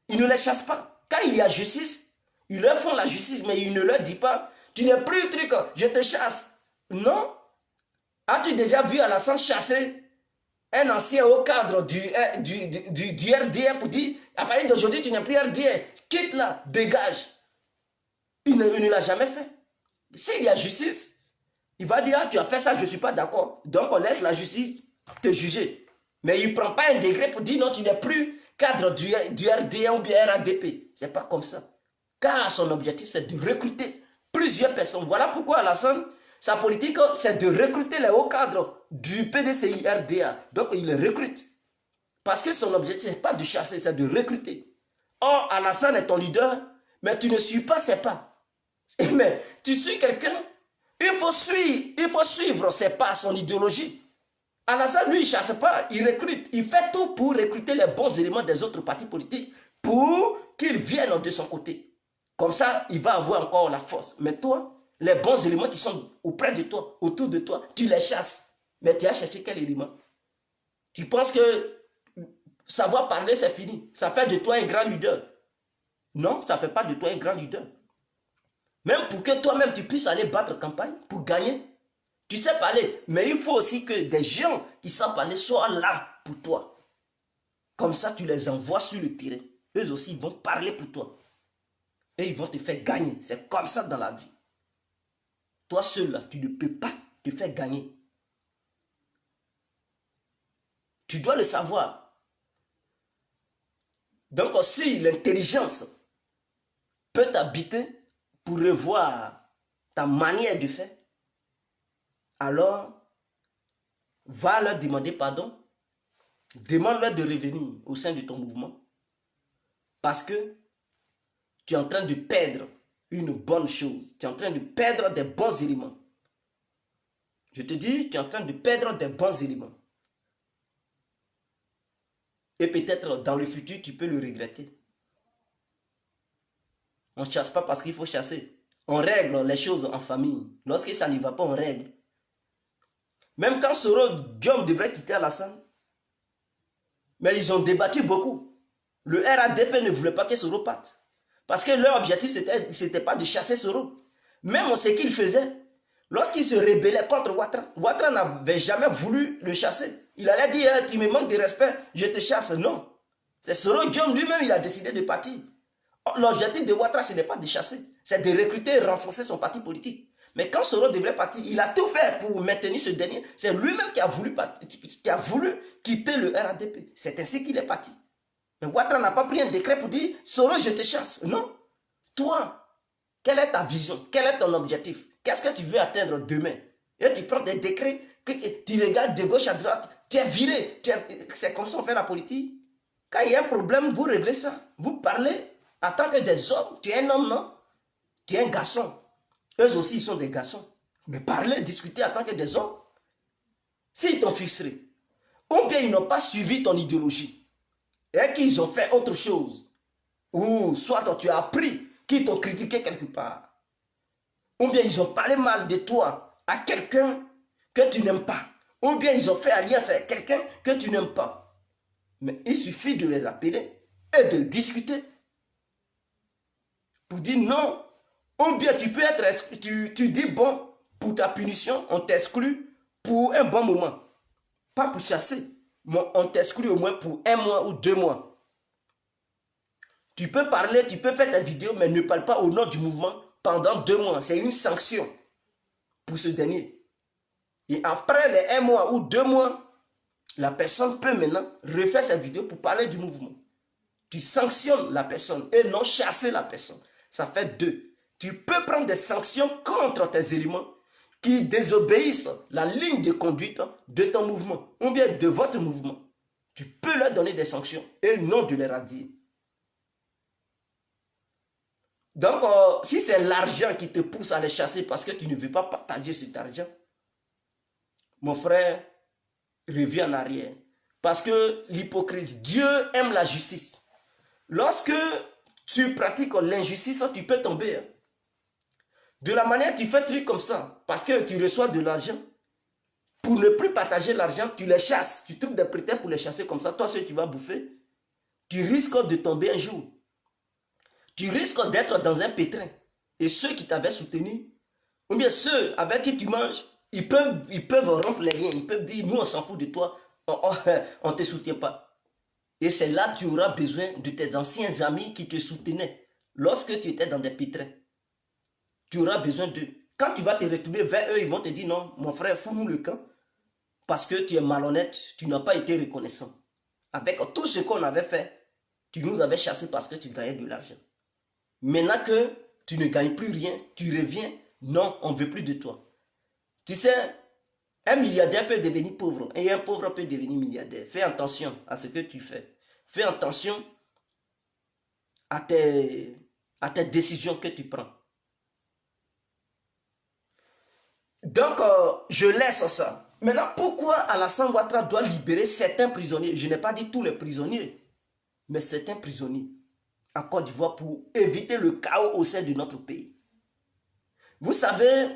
Ils ne les chassent pas. Quand il y a justice, ils leur font la justice, mais ils ne leur disent pas, tu n'es plus truc, je te chasse. Non. As-tu déjà vu Alassane chasser un ancien haut cadre du RDR pour dire, à partir d'aujourd'hui, tu n'es plus RDR, quitte là, dégage. Il ne l'a jamais fait. S'il y a justice, il va dire, ah, tu as fait ça, je ne suis pas d'accord. Donc on laisse la justice te juger. Mais il ne prend pas un décret pour dire, non, tu n'es plus cadre du RDR ou bien RADP. Ce n'est pas comme ça. Car son objectif, c'est de recruter plusieurs personnes. Voilà pourquoi Alassane, sa politique, c'est de recruter les hauts cadres du PDCI RDA. Donc, il les recrute. Parce que son objectif, ce n'est pas de chasser, c'est de recruter. Or, Alassane est ton leader, mais tu ne suis pas ses pas. Mais tu suis quelqu'un, il faut suivre ses pas, son idéologie. Alassane, lui, il ne chasse pas, il recrute. Il fait tout pour recruter les bons éléments des autres partis politiques pour qu'ils viennent de son côté. Comme ça, il va avoir encore la force. Mais toi, les bons éléments qui sont auprès de toi, autour de toi, tu les chasses. Mais tu as cherché quel élément? Tu penses que savoir parler, c'est fini. Ça fait de toi un grand leader. Non, ça ne fait pas de toi un grand leader. Même pour que toi-même, tu puisses aller battre campagne, pour gagner. Tu sais parler, mais il faut aussi que des gens qui savent parler soient là pour toi. Comme ça, tu les envoies sur le terrain. Eux aussi, ils vont parler pour toi. Et ils vont te faire gagner. C'est comme ça dans la vie. Toi seul, là, tu ne peux pas te faire gagner. Tu dois le savoir. Donc si l'intelligence peut t'habiter pour revoir ta manière de faire, alors va leur demander pardon, demande-leur de revenir au sein de ton mouvement, parce que tu es en train de perdre une bonne chose, tu es en train de perdre des bons éléments. Je te dis, tu es en train de perdre des bons éléments. Et peut-être dans le futur, tu peux le regretter. On ne chasse pas parce qu'il faut chasser. On règle les choses en famille. Lorsque ça n'y va pas, on règle. Même quand Soro Diom devrait quitter Alassane, mais ils ont débattu beaucoup. Le RADP ne voulait pas que Soro parte. Parce que leur objectif, ce n'était pas de chasser Soro. Même ce qu'il faisait, lorsqu'il se rébellait contre Ouattara, Ouattara n'avait jamais voulu le chasser. Il allait dire, tu me manques de respect, je te chasse. Non. C'est Soro Diom lui-même, il a décidé de partir. L'objectif de Ouattara, ce n'est pas de chasser, c'est de recruter et renforcer son parti politique. Mais quand Soro devrait partir, il a tout fait pour maintenir ce dernier. C'est lui-même qui a voulu quitter le RADP. C'est ainsi qu'il est parti. Mais Ouattara n'a pas pris un décret pour dire « Soro, je te chasse ». Non. Toi, quelle est ta vision? Quel est ton objectif? Qu'est-ce que tu veux atteindre demain? Et tu prends des décrets, tu regardes de gauche à droite, tu es viré. C'est comme ça qu'on fait la politique. Quand il y a un problème, vous réglez ça. Vous parlez en tant que des hommes. Tu es un homme, non? Tu es un garçon. Eux aussi, ils sont des garçons. Mais parler, discuter en tant que des hommes. S'ils t'ont frustré, ou bien ils n'ont pas suivi ton idéologie, et qu'ils ont fait autre chose, ou soit tu as appris qu'ils t'ont critiqué quelque part, ou bien ils ont parlé mal de toi à quelqu'un que tu n'aimes pas, ou bien ils ont fait alliance avec quelqu'un que tu n'aimes pas. Mais il suffit de les appeler et de discuter pour dire non. Ou bien tu peux être, tu dis bon, pour ta punition, on t'exclut pour un bon moment. Pas pour chasser, mais on t'exclut au moins pour 1 mois ou 2 mois. Tu peux parler, tu peux faire ta vidéo, mais ne parle pas au nom du mouvement pendant 2 mois. C'est une sanction pour ce dernier. Et après les 1 mois ou 2 mois, la personne peut maintenant refaire sa vidéo pour parler du mouvement. Tu sanctionnes la personne et non chasser la personne. Ça fait 2. Tu peux prendre des sanctions contre tes éléments qui désobéissent la ligne de conduite de ton mouvement ou bien de votre mouvement. Tu peux leur donner des sanctions et non de les radier. Donc, si c'est l'argent qui te pousse à les chasser parce que tu ne veux pas partager cet argent, mon frère, reviens en arrière. Parce que l'hypocrisie, Dieu aime la justice. Lorsque tu pratiques l'injustice, tu peux tomber. De la manière, tu fais un truc comme ça, parce que tu reçois de l'argent. Pour ne plus partager l'argent, tu les chasses. Tu trouves des prétextes pour les chasser comme ça. Toi, ceux que tu vas bouffer, tu risques de tomber un jour. Tu risques d'être dans un pétrin. Et ceux qui t'avaient soutenu, ou bien ceux avec qui tu manges, ils peuvent rompre les liens. Ils peuvent dire, nous, on s'en fout de toi. On ne te soutient pas. Et c'est là que tu auras besoin de tes anciens amis qui te soutenaient lorsque tu étais dans des pétrins. Tu auras besoin d'eux. Quand tu vas te retourner vers eux, ils vont te dire non, mon frère, fous-nous le camp. Parce que tu es malhonnête, tu n'as pas été reconnaissant. Avec tout ce qu'on avait fait, tu nous avais chassés parce que tu gagnais de l'argent. Maintenant que tu ne gagnes plus rien, tu reviens, non, on ne veut plus de toi. Tu sais, un milliardaire peut devenir pauvre et un pauvre peut devenir milliardaire. Fais attention à ce que tu fais. Fais attention à tes décisions que tu prends. Donc, je laisse ça. Maintenant, pourquoi Alassane Ouattara doit libérer certains prisonniers? Je n'ai pas dit tous les prisonniers, mais certains prisonniers en Côte d'Ivoire pour éviter le chaos au sein de notre pays. Vous savez,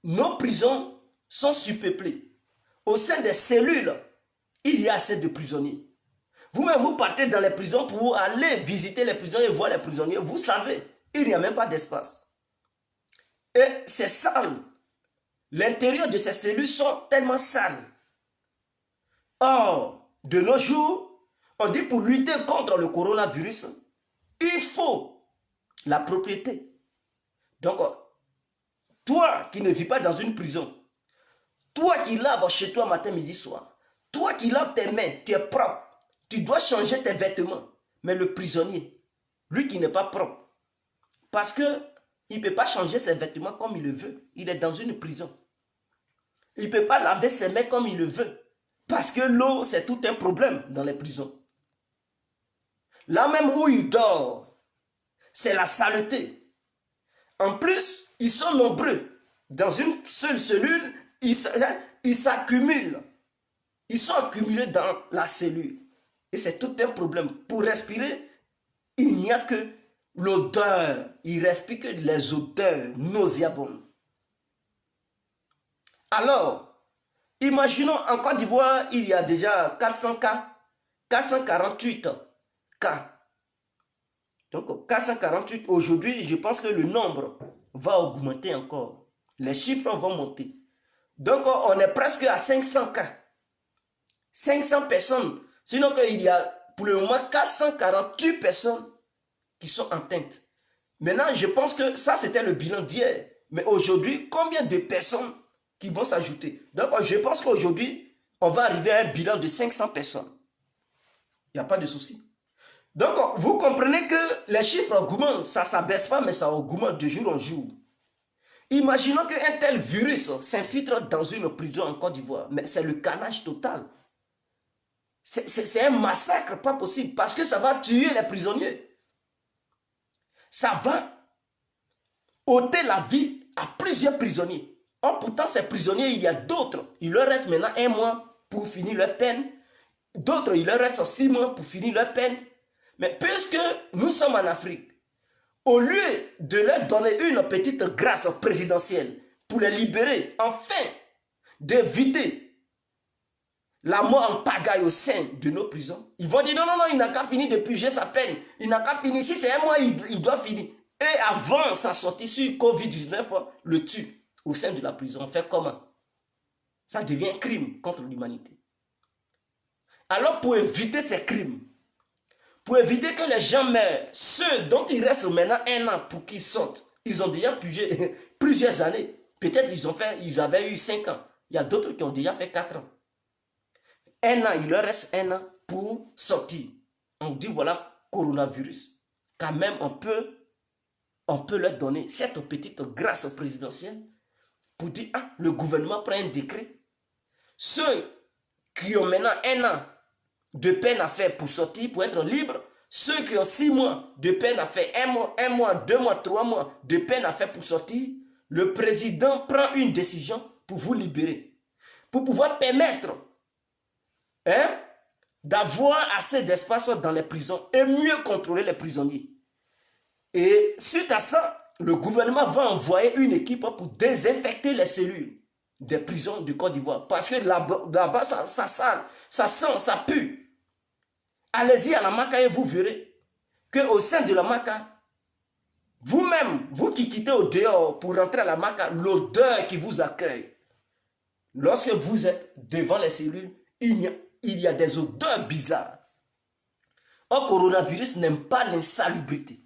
nos prisons sont surpeuplées. Au sein des cellules, il y a assez de prisonniers. Vous-même, vous partez dans les prisons pour aller visiter les prisons et voir les prisonniers. Vous savez, il n'y a même pas d'espace. Et c'est sale. L'intérieur de ces cellules sont tellement sales. Or, de nos jours, on dit pour lutter contre le coronavirus, il faut la propriété. Donc, toi qui ne vis pas dans une prison, toi qui laves chez toi matin, midi, soir, toi qui laves tes mains, tu es propre, tu dois changer tes vêtements. Mais le prisonnier, lui qui n'est pas propre, parce qu'il ne peut pas changer ses vêtements comme il le veut. Il est dans une prison. Il ne peut pas laver ses mains comme il le veut. Parce que l'eau, c'est tout un problème dans les prisons. Là même où il dort, c'est la saleté. En plus, ils sont nombreux. Dans une seule cellule, ils s'accumulent. Ils sont accumulés dans la cellule. Et c'est tout un problème. Pour respirer, il n'y a que l'odeur. Il respire que les odeurs nauséabondes. Alors, imaginons en Côte d'Ivoire, il y a déjà 400 cas, 448 cas. Donc, 448, aujourd'hui, je pense que le nombre va augmenter encore. Les chiffres vont monter. Donc, on est presque à 500 cas. 500 personnes. Sinon, il y a pour le moment 448 personnes qui sont atteintes. Maintenant, je pense que ça, c'était le bilan d'hier. Mais aujourd'hui, combien de personnes qui vont s'ajouter? Donc, je pense qu'aujourd'hui, on va arriver à un bilan de 500 personnes. Il n'y a pas de souci. Donc, vous comprenez que les chiffres augmentent. Ça ne s'abaisse pas, mais ça augmente de jour en jour. Imaginons qu'un tel virus s'infiltre dans une prison en Côte d'Ivoire. Mais c'est le carnage total. C'est un massacre, pas possible, parce que ça va tuer les prisonniers. Ça va ôter la vie à plusieurs prisonniers. Or, pourtant, ces prisonniers, il y a d'autres. Il leur reste maintenant 1 mois pour finir leur peine. D'autres, il leur reste 6 mois pour finir leur peine. Mais puisque nous sommes en Afrique, au lieu de leur donner une petite grâce présidentielle pour les libérer, enfin, d'éviter la mort en pagaille au sein de nos prisons, ils vont dire non, non, non, il n'a qu'à finir de purger sa peine. Il n'a qu'à finir. Si c'est 1 mois, il doit finir. Et avant sa sortie sur Covid-19, le tue au sein de la prison. On fait comment? Ça devient un crime contre l'humanité. Alors pour éviter ces crimes, pour éviter que les gens meurent, ceux dont il reste maintenant 1 an pour qu'ils sortent, ils ont déjà purgé plusieurs années. Peut-être ils avaient eu 5 ans. Il y a d'autres qui ont déjà fait 4 ans. 1 an, il leur reste 1 an pour sortir. On dit voilà, coronavirus. Quand même, on peut leur donner cette petite grâce présidentielle pour dire, ah, le gouvernement prend un décret. Ceux qui ont maintenant 1 an de peine à faire pour sortir, pour être libre, ceux qui ont 6 mois de peine à faire, 1 mois, 2 mois, 3 mois de peine à faire pour sortir, le président prend une décision pour vous libérer, pour pouvoir permettre d'avoir assez d'espace dans les prisons et mieux contrôler les prisonniers. Et suite à ça, le gouvernement va envoyer une équipe pour désinfecter les cellules des prisons du Côte d'Ivoire. Parce que là-bas, ça sent, ça pue. Allez-y à la Maka et vous verrez qu'au sein de la Maka, vous-même, vous qui quittez au dehors pour rentrer à la Maka, l'odeur qui vous accueille, lorsque vous êtes devant les cellules, il y a des odeurs bizarres. Un coronavirus n'aime pas l'insalubrité.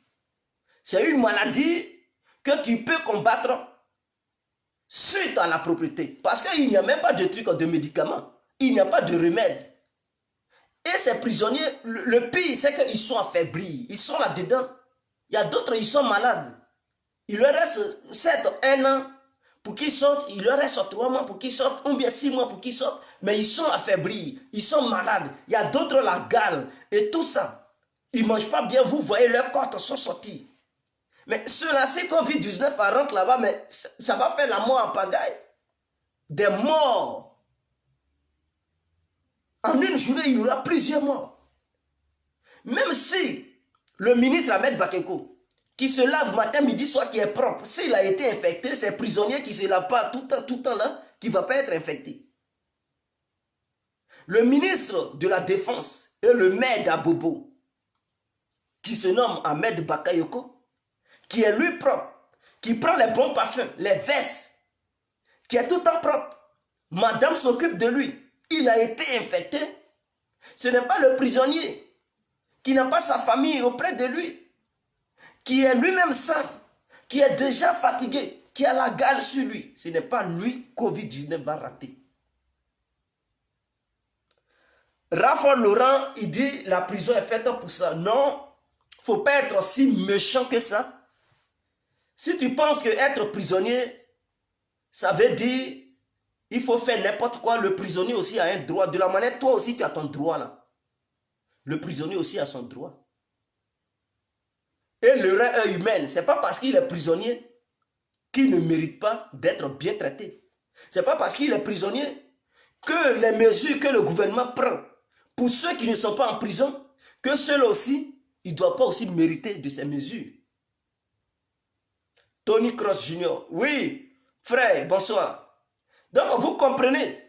C'est une maladie que tu peux combattre suite à la propriété. Parce qu'il n'y a même pas de truc de médicaments. Il n'y a pas de remède. Et ces prisonniers, le pire, c'est qu'ils sont affaiblis. Ils sont là-dedans. Il y a d'autres, ils sont malades. Il leur reste 1 an pour qu'ils sortent. Il leur reste 3 mois pour qu'ils sortent. Ou bien 6 mois pour qu'ils sortent. Mais ils sont affaiblis. Ils sont malades. Il y a d'autres, la gale. Et tout ça. Ils ne mangent pas bien. Vous voyez, leurs côtes sont sorties. Mais ceux-là, si Covid-19 rentre là-bas, mais ça va faire la mort en pagaille. Des morts. En une journée, il y aura plusieurs morts. Même si le ministre Ahmed Bakayoko, qui se lave matin, midi, soir, qui est propre, s'il a été infecté, c'est prisonnier qui ne se lave pas tout le temps là, qui ne va pas être infecté. Le ministre de la Défense et le maire d'Abobo, qui se nomme Ahmed Bakayoko, qui est lui propre, qui prend les bons parfums, les vestes, qui est tout le temps propre. Madame s'occupe de lui. Il a été infecté. Ce n'est pas le prisonnier qui n'a pas sa famille auprès de lui, qui est lui-même sale, qui est déjà fatigué, qui a la gale sur lui. Ce n'est pas lui, Covid-19 va rater. Raphaël Laurent, il dit la prison est faite pour ça. Non, il ne faut pas être si méchant que ça. Si tu penses que être prisonnier, ça veut dire il faut faire n'importe quoi, le prisonnier aussi a un droit. De la manière, toi aussi tu as ton droit là. Le prisonnier aussi a son droit. Et l'erreur humaine, ce n'est pas parce qu'il est prisonnier qu'il ne mérite pas d'être bien traité. Ce n'est pas parce qu'il est prisonnier que les mesures que le gouvernement prend pour ceux qui ne sont pas en prison, que ceux-là aussi, ils ne doivent pas aussi mériter de ces mesures. Tony Cross Jr. Oui, frère, bonsoir. Donc, vous comprenez,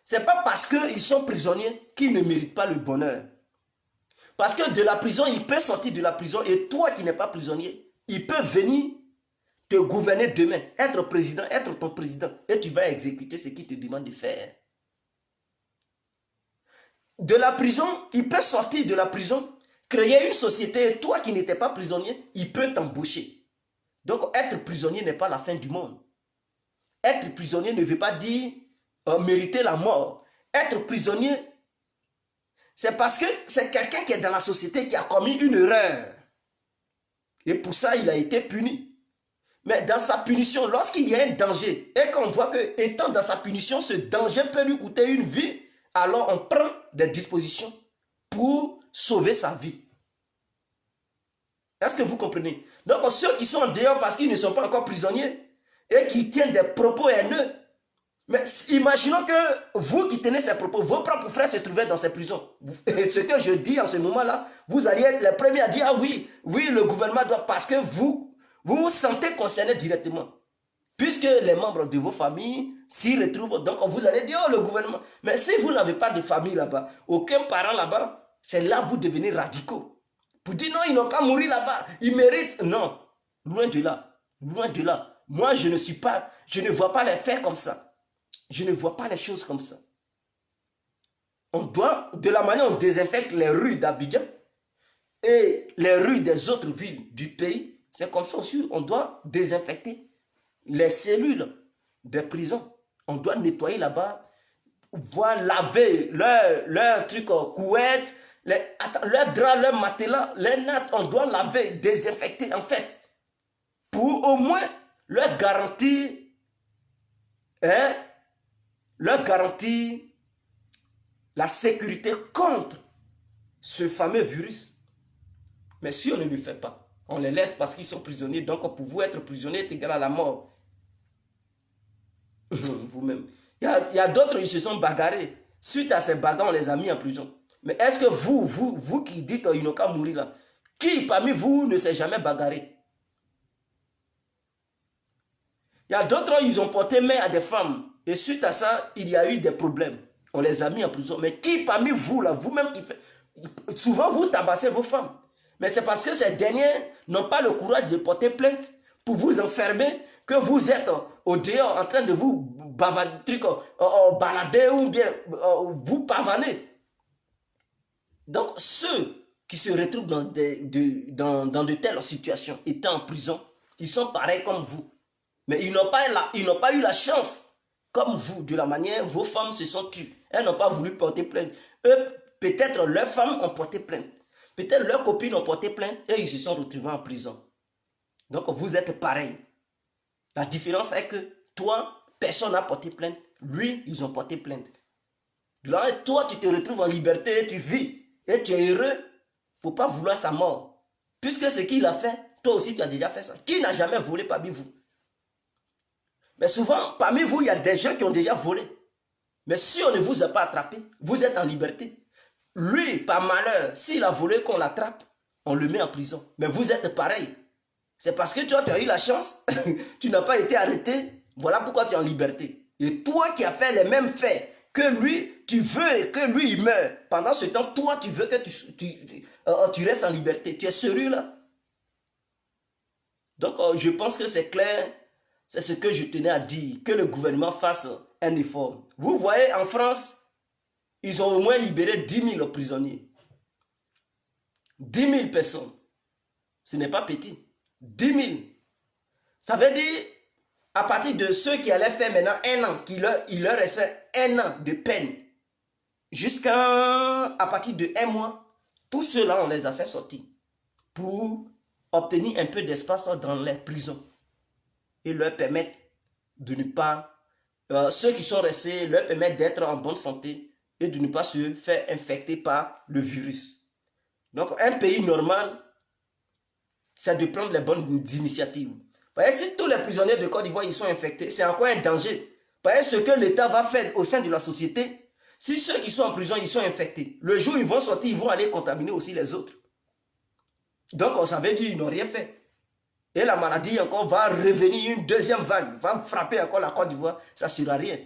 ce n'est pas parce qu'ils sont prisonniers qu'ils ne méritent pas le bonheur. Parce que de la prison, il peut sortir de la prison et toi qui n'es pas prisonnier, il peut venir te gouverner demain, être président, être ton président et tu vas exécuter ce qu'il te demande de faire. De la prison, il peut sortir de la prison, créer une société et toi qui n'étais pas prisonnier, il peut t'embaucher. Donc être prisonnier n'est pas la fin du monde. Être prisonnier ne veut pas dire mériter la mort. Être prisonnier, c'est parce que c'est quelqu'un qui est dans la société qui a commis une erreur. Et pour ça, il a été puni. Mais dans sa punition, lorsqu'il y a un danger, et qu'on voit que, étant dans sa punition, ce danger peut lui coûter une vie, alors on prend des dispositions pour sauver sa vie. Est-ce que vous comprenez? Donc ceux qui sont en dehors parce qu'ils ne sont pas encore prisonniers et qui tiennent des propos haineux, mais imaginons que vous qui tenez ces propos, vos propres frères se trouvaient dans ces prisons. Et ce que je dis en ce moment-là, vous allez être les premiers à dire, ah oui, oui, le gouvernement doit, parce que vous vous sentez concerné directement. Puisque les membres de vos familles s'y retrouvent, donc vous allez dire, oh le gouvernement. Mais si vous n'avez pas de famille là-bas, aucun parent là-bas, c'est là que vous devenez radicaux. Pour dire, non, ils n'ont qu'à mourir là-bas, ils méritent. Non, loin de là, loin de là. Moi, je ne vois pas les faits comme ça. Je ne vois pas les choses comme ça. On doit, de la manière dont on désinfecte les rues d'Abidjan et les rues des autres villes du pays, c'est comme ça aussi, on doit désinfecter les cellules des prisons. On doit nettoyer là-bas, voir laver leur truc couette, leur drap, leur matelas, leur natte, on doit laver, désinfecter en fait, pour au moins leur garantir, la sécurité contre ce fameux virus. Mais si on ne le fait pas, on les laisse parce qu'ils sont prisonniers, donc pour vous être prisonnier est égal à la mort. Vous-même. Il y a d'autres, ils se sont bagarrés. Suite à ces bagarres, on les a mis en prison. Mais est-ce que vous qui dites ils n'ont qu'à mourir là, qui parmi vous ne s'est jamais bagarré? Il y a d'autres, ils ont porté main à des femmes. Et suite à ça, il y a eu des problèmes. On les a mis en prison. Mais qui parmi vous, là, vous-même qui faites... Souvent, vous tabassez vos femmes. Mais c'est parce que ces derniers n'ont pas le courage de porter plainte pour vous enfermer, que vous êtes au dehors en train de vous balader ou bien vous pavaner. Donc, ceux qui se retrouvent dans de telles situations, étant en prison, ils sont pareils comme vous. Mais ils n'ont pas eu la chance, comme vous, de la manière vos femmes se sont tues. Elles n'ont pas voulu porter plainte. Eux, peut-être leurs femmes ont porté plainte. Peut-être leurs copines ont porté plainte et ils se sont retrouvés en prison. Donc vous êtes pareil. La différence est que toi, personne n'a porté plainte. Lui, ils ont porté plainte. Là, toi, tu te retrouves en liberté, tu vis et tu es heureux. Il ne faut pas vouloir sa mort. Puisque ce qu'il a fait, toi aussi tu as déjà fait ça. Qui n'a jamais volé parmi vous? Mais souvent, parmi vous, il y a des gens qui ont déjà volé. Mais si on ne vous a pas attrapé, vous êtes en liberté. Lui, par malheur, s'il a volé, qu'on l'attrape, on le met en prison. Mais vous êtes pareil. C'est parce que toi, tu as eu la chance, tu n'as pas été arrêté, voilà pourquoi tu es en liberté. Et toi qui as fait les mêmes faits que lui, tu veux que lui, il meure. Pendant ce temps, toi, tu veux que tu restes en liberté. Tu es sérieux là? Donc, je pense que c'est clair. C'est ce que je tenais à dire, que le gouvernement fasse un effort. Vous voyez, en France, ils ont au moins libéré 10 000 prisonniers. 10 000 personnes. Ce n'est pas petit. 10 000. Ça veut dire, à partir de ceux qui allaient faire maintenant un an, il leur restait un an de peine. à partir de 1 mois, tous ceux-là, on les a fait sortir pour obtenir un peu d'espace dans les prisons et leur permettre de ne pas, ceux qui sont restés, leur permettre d'être en bonne santé et de ne pas se faire infecter par le virus. Donc, un pays normal, c'est de prendre les bonnes initiatives. Parce que si tous les prisonniers de Côte d'Ivoire ils sont infectés, c'est encore un danger. Parce que ce que l'État va faire au sein de la société, si ceux qui sont en prison, ils sont infectés, le jour où ils vont sortir, ils vont aller contaminer aussi les autres. Donc, on savait dire qu'ils n'ont rien fait. Et la maladie encore va revenir, une deuxième vague, va frapper encore la Côte d'Ivoire, ça ne sera rien.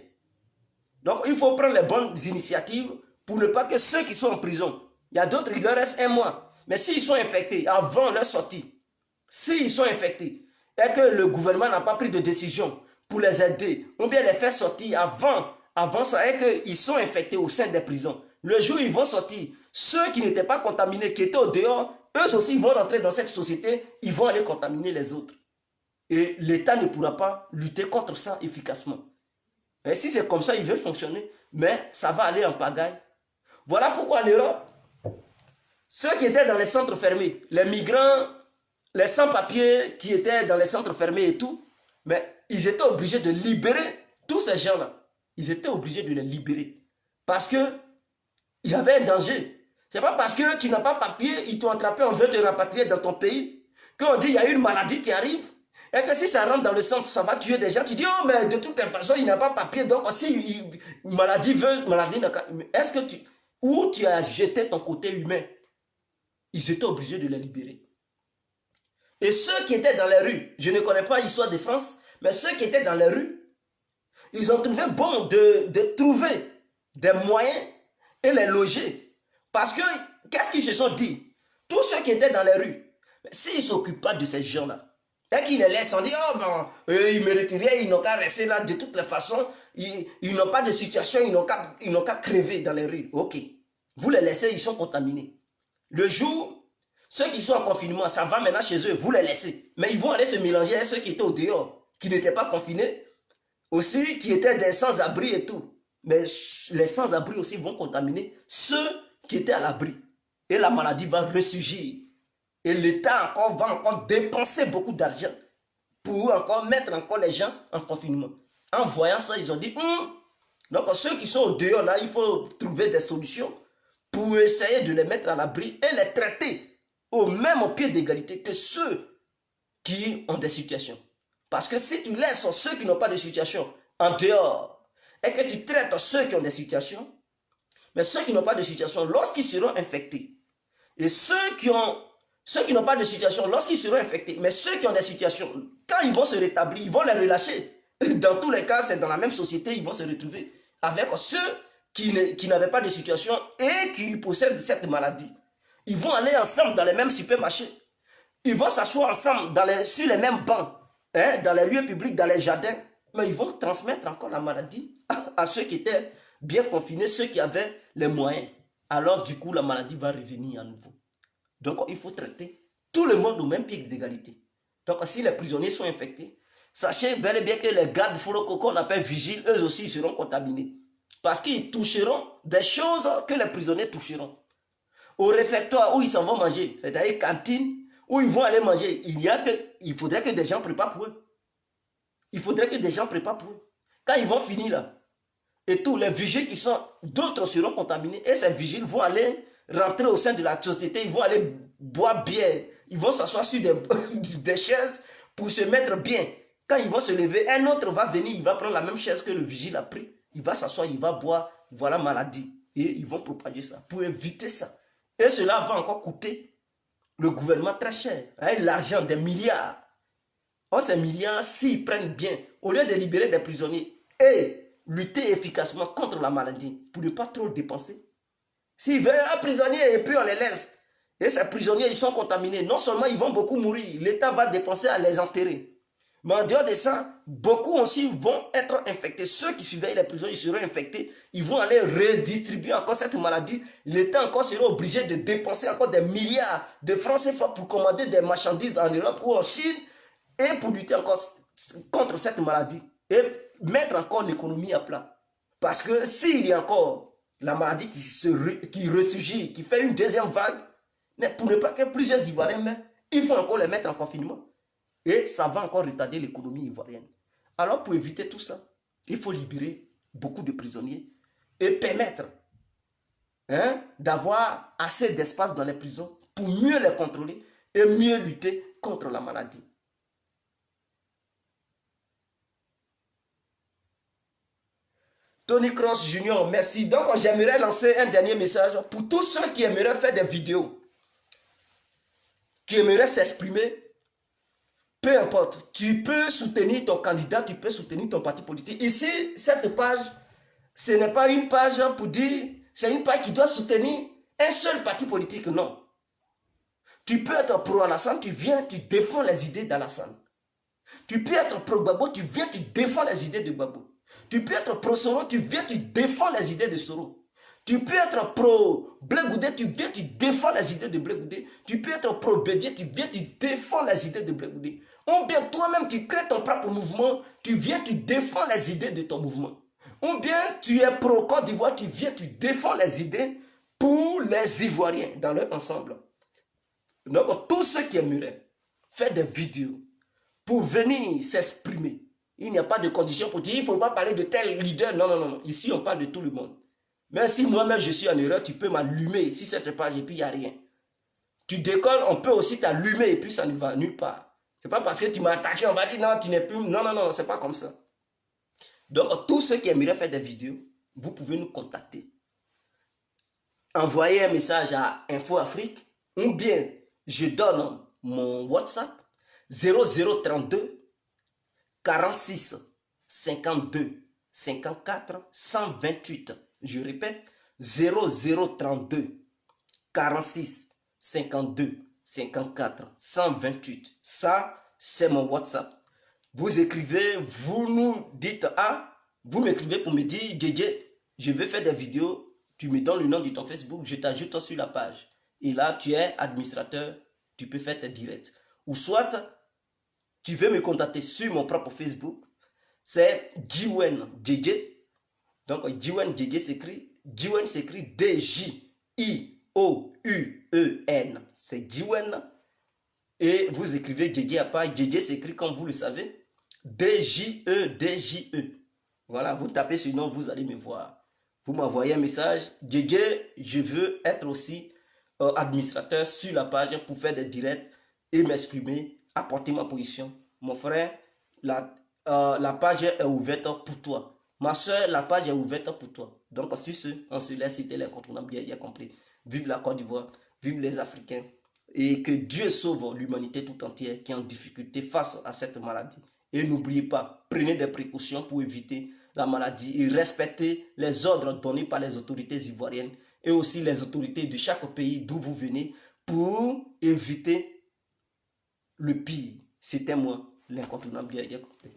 Donc, il faut prendre les bonnes initiatives pour ne pas que ceux qui sont en prison, il y a d'autres, il leur reste 1 mois. Mais s'ils sont infectés avant leur sortie, s'ils sont infectés et que le gouvernement n'a pas pris de décision pour les aider, ou bien les faire sortir avant ça, et qu'ils sont infectés au sein des prisons, le jour où ils vont sortir, ceux qui n'étaient pas contaminés, qui étaient au dehors, eux aussi vont rentrer dans cette société, ils vont aller contaminer les autres. Et l'État ne pourra pas lutter contre ça efficacement. Et si c'est comme ça, il veut fonctionner, mais ça va aller en pagaille. Voilà pourquoi l'Europe, ceux qui étaient dans les centres fermés, les migrants, les sans-papiers qui étaient dans les centres fermés et tout, mais ils étaient obligés de libérer tous ces gens-là. Ils étaient obligés de les libérer. Parce qu'il y avait un danger. Ce n'est pas parce que tu n'as pas papier, ils t'ont attrapé, on veut te rapatrier dans ton pays, qu'on dit qu'il y a une maladie qui arrive, et que si ça rentre dans le centre, ça va tuer des gens. Tu dis, oh, mais de toute façon, il n'a pas papier, donc si une maladie veut, maladie n'a qu'à... Est-ce que où tu as jeté ton côté humain? Ils étaient obligés de les libérer. Et ceux qui étaient dans les rues, je ne connais pas l'histoire de France, mais ceux qui étaient dans les rues, ils ont trouvé bon de trouver des moyens et les loger. Parce que, qu'est-ce qu'ils se sont dit? Tous ceux qui étaient dans les rues, s'ils ne s'occupent pas de ces gens-là, et qu'ils les laissent, on dit, oh bon, ils ne méritent rien, ils n'ont qu'à rester là de toutes les façons, ils n'ont pas de situation, ils n'ont qu'à crever dans les rues. Ok, vous les laissez, ils sont contaminés. Le jour, ceux qui sont en confinement, ça va maintenant chez eux, vous les laissez. Mais ils vont aller se mélanger avec ceux qui étaient au dehors, qui n'étaient pas confinés, aussi qui étaient des sans-abri et tout. Mais les sans-abri aussi vont contaminer ceux qui étaient à l'abri. Et la maladie va ressurgir. Et l'État va encore dépenser beaucoup d'argent pour encore mettre encore les gens en confinement. En voyant ça, ils ont dit, donc ceux qui sont au dehors, là, il faut trouver des solutions pour essayer de les mettre à l'abri et les traiter au même pied d'égalité que ceux qui ont des situations. Parce que si tu laisses ceux qui n'ont pas de situation en dehors et que tu traites ceux qui ont des situations, mais ceux qui n'ont pas de situation, lorsqu'ils seront infectés, et ceux qui n'ont pas de situation, lorsqu'ils seront infectés, mais ceux qui ont des situations, quand ils vont se rétablir, ils vont les relâcher. Dans tous les cas, c'est dans la même société, ils vont se retrouver avec ceux qui n'avaient pas de situation et qui possèdent cette maladie. Ils vont aller ensemble dans les mêmes supermarchés. Ils vont s'asseoir ensemble sur les mêmes bancs, dans les lieux publics, dans les jardins. Mais ils vont transmettre encore la maladie à ceux qui étaient bien confinés, ceux qui avaient les moyens. Alors du coup, la maladie va revenir à nouveau. Donc, il faut traiter tout le monde au même pied d'égalité. Donc, si les prisonniers sont infectés, sachez bel et bien que les gardes qu'on appelle vigiles, eux aussi, seront contaminés. Parce qu'ils toucheront des choses que les prisonniers toucheront. Au réfectoire où ils s'en vont manger, c'est-à-dire cantine, où ils vont aller manger, il faudrait que des gens préparent pour eux. Il faudrait que des gens préparent pour eux. Quand ils vont finir là, et tous les vigiles qui sont, d'autres seront contaminés, et ces vigiles vont aller rentrer au sein de la société, ils vont aller boire bière, ils vont s'asseoir sur des chaises pour se mettre bien. Quand ils vont se lever, un autre va venir, il va prendre la même chaise que le vigile a pris, il va s'asseoir, il va boire, voilà maladie. Et ils vont propager ça, pour éviter ça. Et cela va encore coûter le gouvernement très cher, l'argent des milliards. Or, ces milliards, s'ils prennent bien, au lieu de libérer des prisonniers et lutter efficacement contre la maladie, pour ne pas trop dépenser, s'ils veulent un prisonnier et puis on les laisse, et ces prisonniers, ils sont contaminés, non seulement ils vont beaucoup mourir, l'État va dépenser à les enterrer. Mais en dehors de ça, beaucoup aussi vont être infectés. Ceux qui surveillent les prisons, ils seront infectés. Ils vont aller redistribuer encore cette maladie. L'État encore sera obligé de dépenser encore des milliards de francs CFA pour commander des marchandises en Europe ou en Chine et pour lutter encore contre cette maladie et mettre encore l'économie à plat. Parce que s'il y a encore la maladie qui ressurgit, qui fait une deuxième vague, mais pour ne pas que plusieurs Ivoiriens meurent, il faut encore les mettre en confinement. Et ça va encore retarder l'économie ivoirienne. Alors pour éviter tout ça, il faut libérer beaucoup de prisonniers et permettre d'avoir assez d'espace dans les prisons pour mieux les contrôler et mieux lutter contre la maladie. Tony Cross Junior, merci. Donc j'aimerais lancer un dernier message pour tous ceux qui aimeraient faire des vidéos, qui aimeraient s'exprimer. Peu importe, tu peux soutenir ton candidat, tu peux soutenir ton parti politique. Ici, cette page, ce n'est pas une page pour dire, c'est une page qui doit soutenir un seul parti politique, non. Tu peux être pro-Alassane, tu viens, tu défends les idées d'Alassane. Tu peux être pro-Gbagbo, tu viens, tu défends les idées de Gbagbo. Tu peux être pro-Soro, tu viens, tu défends les idées de Soro. Tu peux être pro-Blé Goudé, tu viens, tu défends les idées de Blé Goudé. Tu peux être pro-Bédié, tu viens, tu défends les idées de Blé Goudé. Ou bien toi-même, tu crées ton propre mouvement, tu viens, tu défends les idées de ton mouvement. Ou bien tu es pro-Côte d'Ivoire, tu viens, tu défends les idées pour les Ivoiriens dans leur ensemble. Donc, tous ceux qui aimeraient faire des vidéos pour venir s'exprimer, il n'y a pas de condition pour dire il ne faut pas parler de tel leader. Non, non, non. Ici, on parle de tout le monde. Mais si moi-même je suis en erreur, tu peux m'allumer sur cette page et puis il n'y a rien. Tu décolles, on peut aussi t'allumer et puis ça ne va nulle part. Ce n'est pas parce que tu m'as attaqué, on va dire non, tu n'es plus. Non, non, non, ce n'est pas comme ça. Donc, tous ceux qui aimeraient faire des vidéos, vous pouvez nous contacter. Envoyez un message à Info Afrique ou bien je donne mon WhatsApp 0032 46 52 54 128. Je répète, 0032 46 52 54 128. Ça, c'est mon WhatsApp. Vous écrivez, vous nous dites, vous m'écrivez pour me dire, Guégué, je vais faire des vidéos, tu me donnes le nom de ton Facebook, je t'ajoute sur la page. Et là, tu es administrateur, tu peux faire tes directs. Ou soit, tu veux me contacter sur mon propre Facebook, c'est Gyiwen Guégué. Donc, Gyiwen Guégué s'écrit, Gyiwen s'écrit D-J-I-O-U-E-N. C'est Gyiwen. Et vous écrivez Guégué à part. Guégué s'écrit comme vous le savez. D-J-E-D-J-E. Voilà, vous tapez ce nom, vous allez me voir. Vous m'envoyez un message. Guégué, je veux être aussi administrateur sur la page pour faire des directs et m'exprimer, apporter ma position. Mon frère, la page est ouverte pour toi. Ma soeur, la page est ouverte pour toi. Donc, sur ce, on se laisse citer l'incontournable bien compris. Vive la Côte d'Ivoire, vive les Africains. Et que Dieu sauve l'humanité tout entière qui est en difficulté face à cette maladie. Et n'oubliez pas, prenez des précautions pour éviter la maladie et respectez les ordres donnés par les autorités ivoiriennes et aussi les autorités de chaque pays d'où vous venez pour éviter le pire. C'était moi, l'incontournable.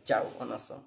Ciao, en ensemble.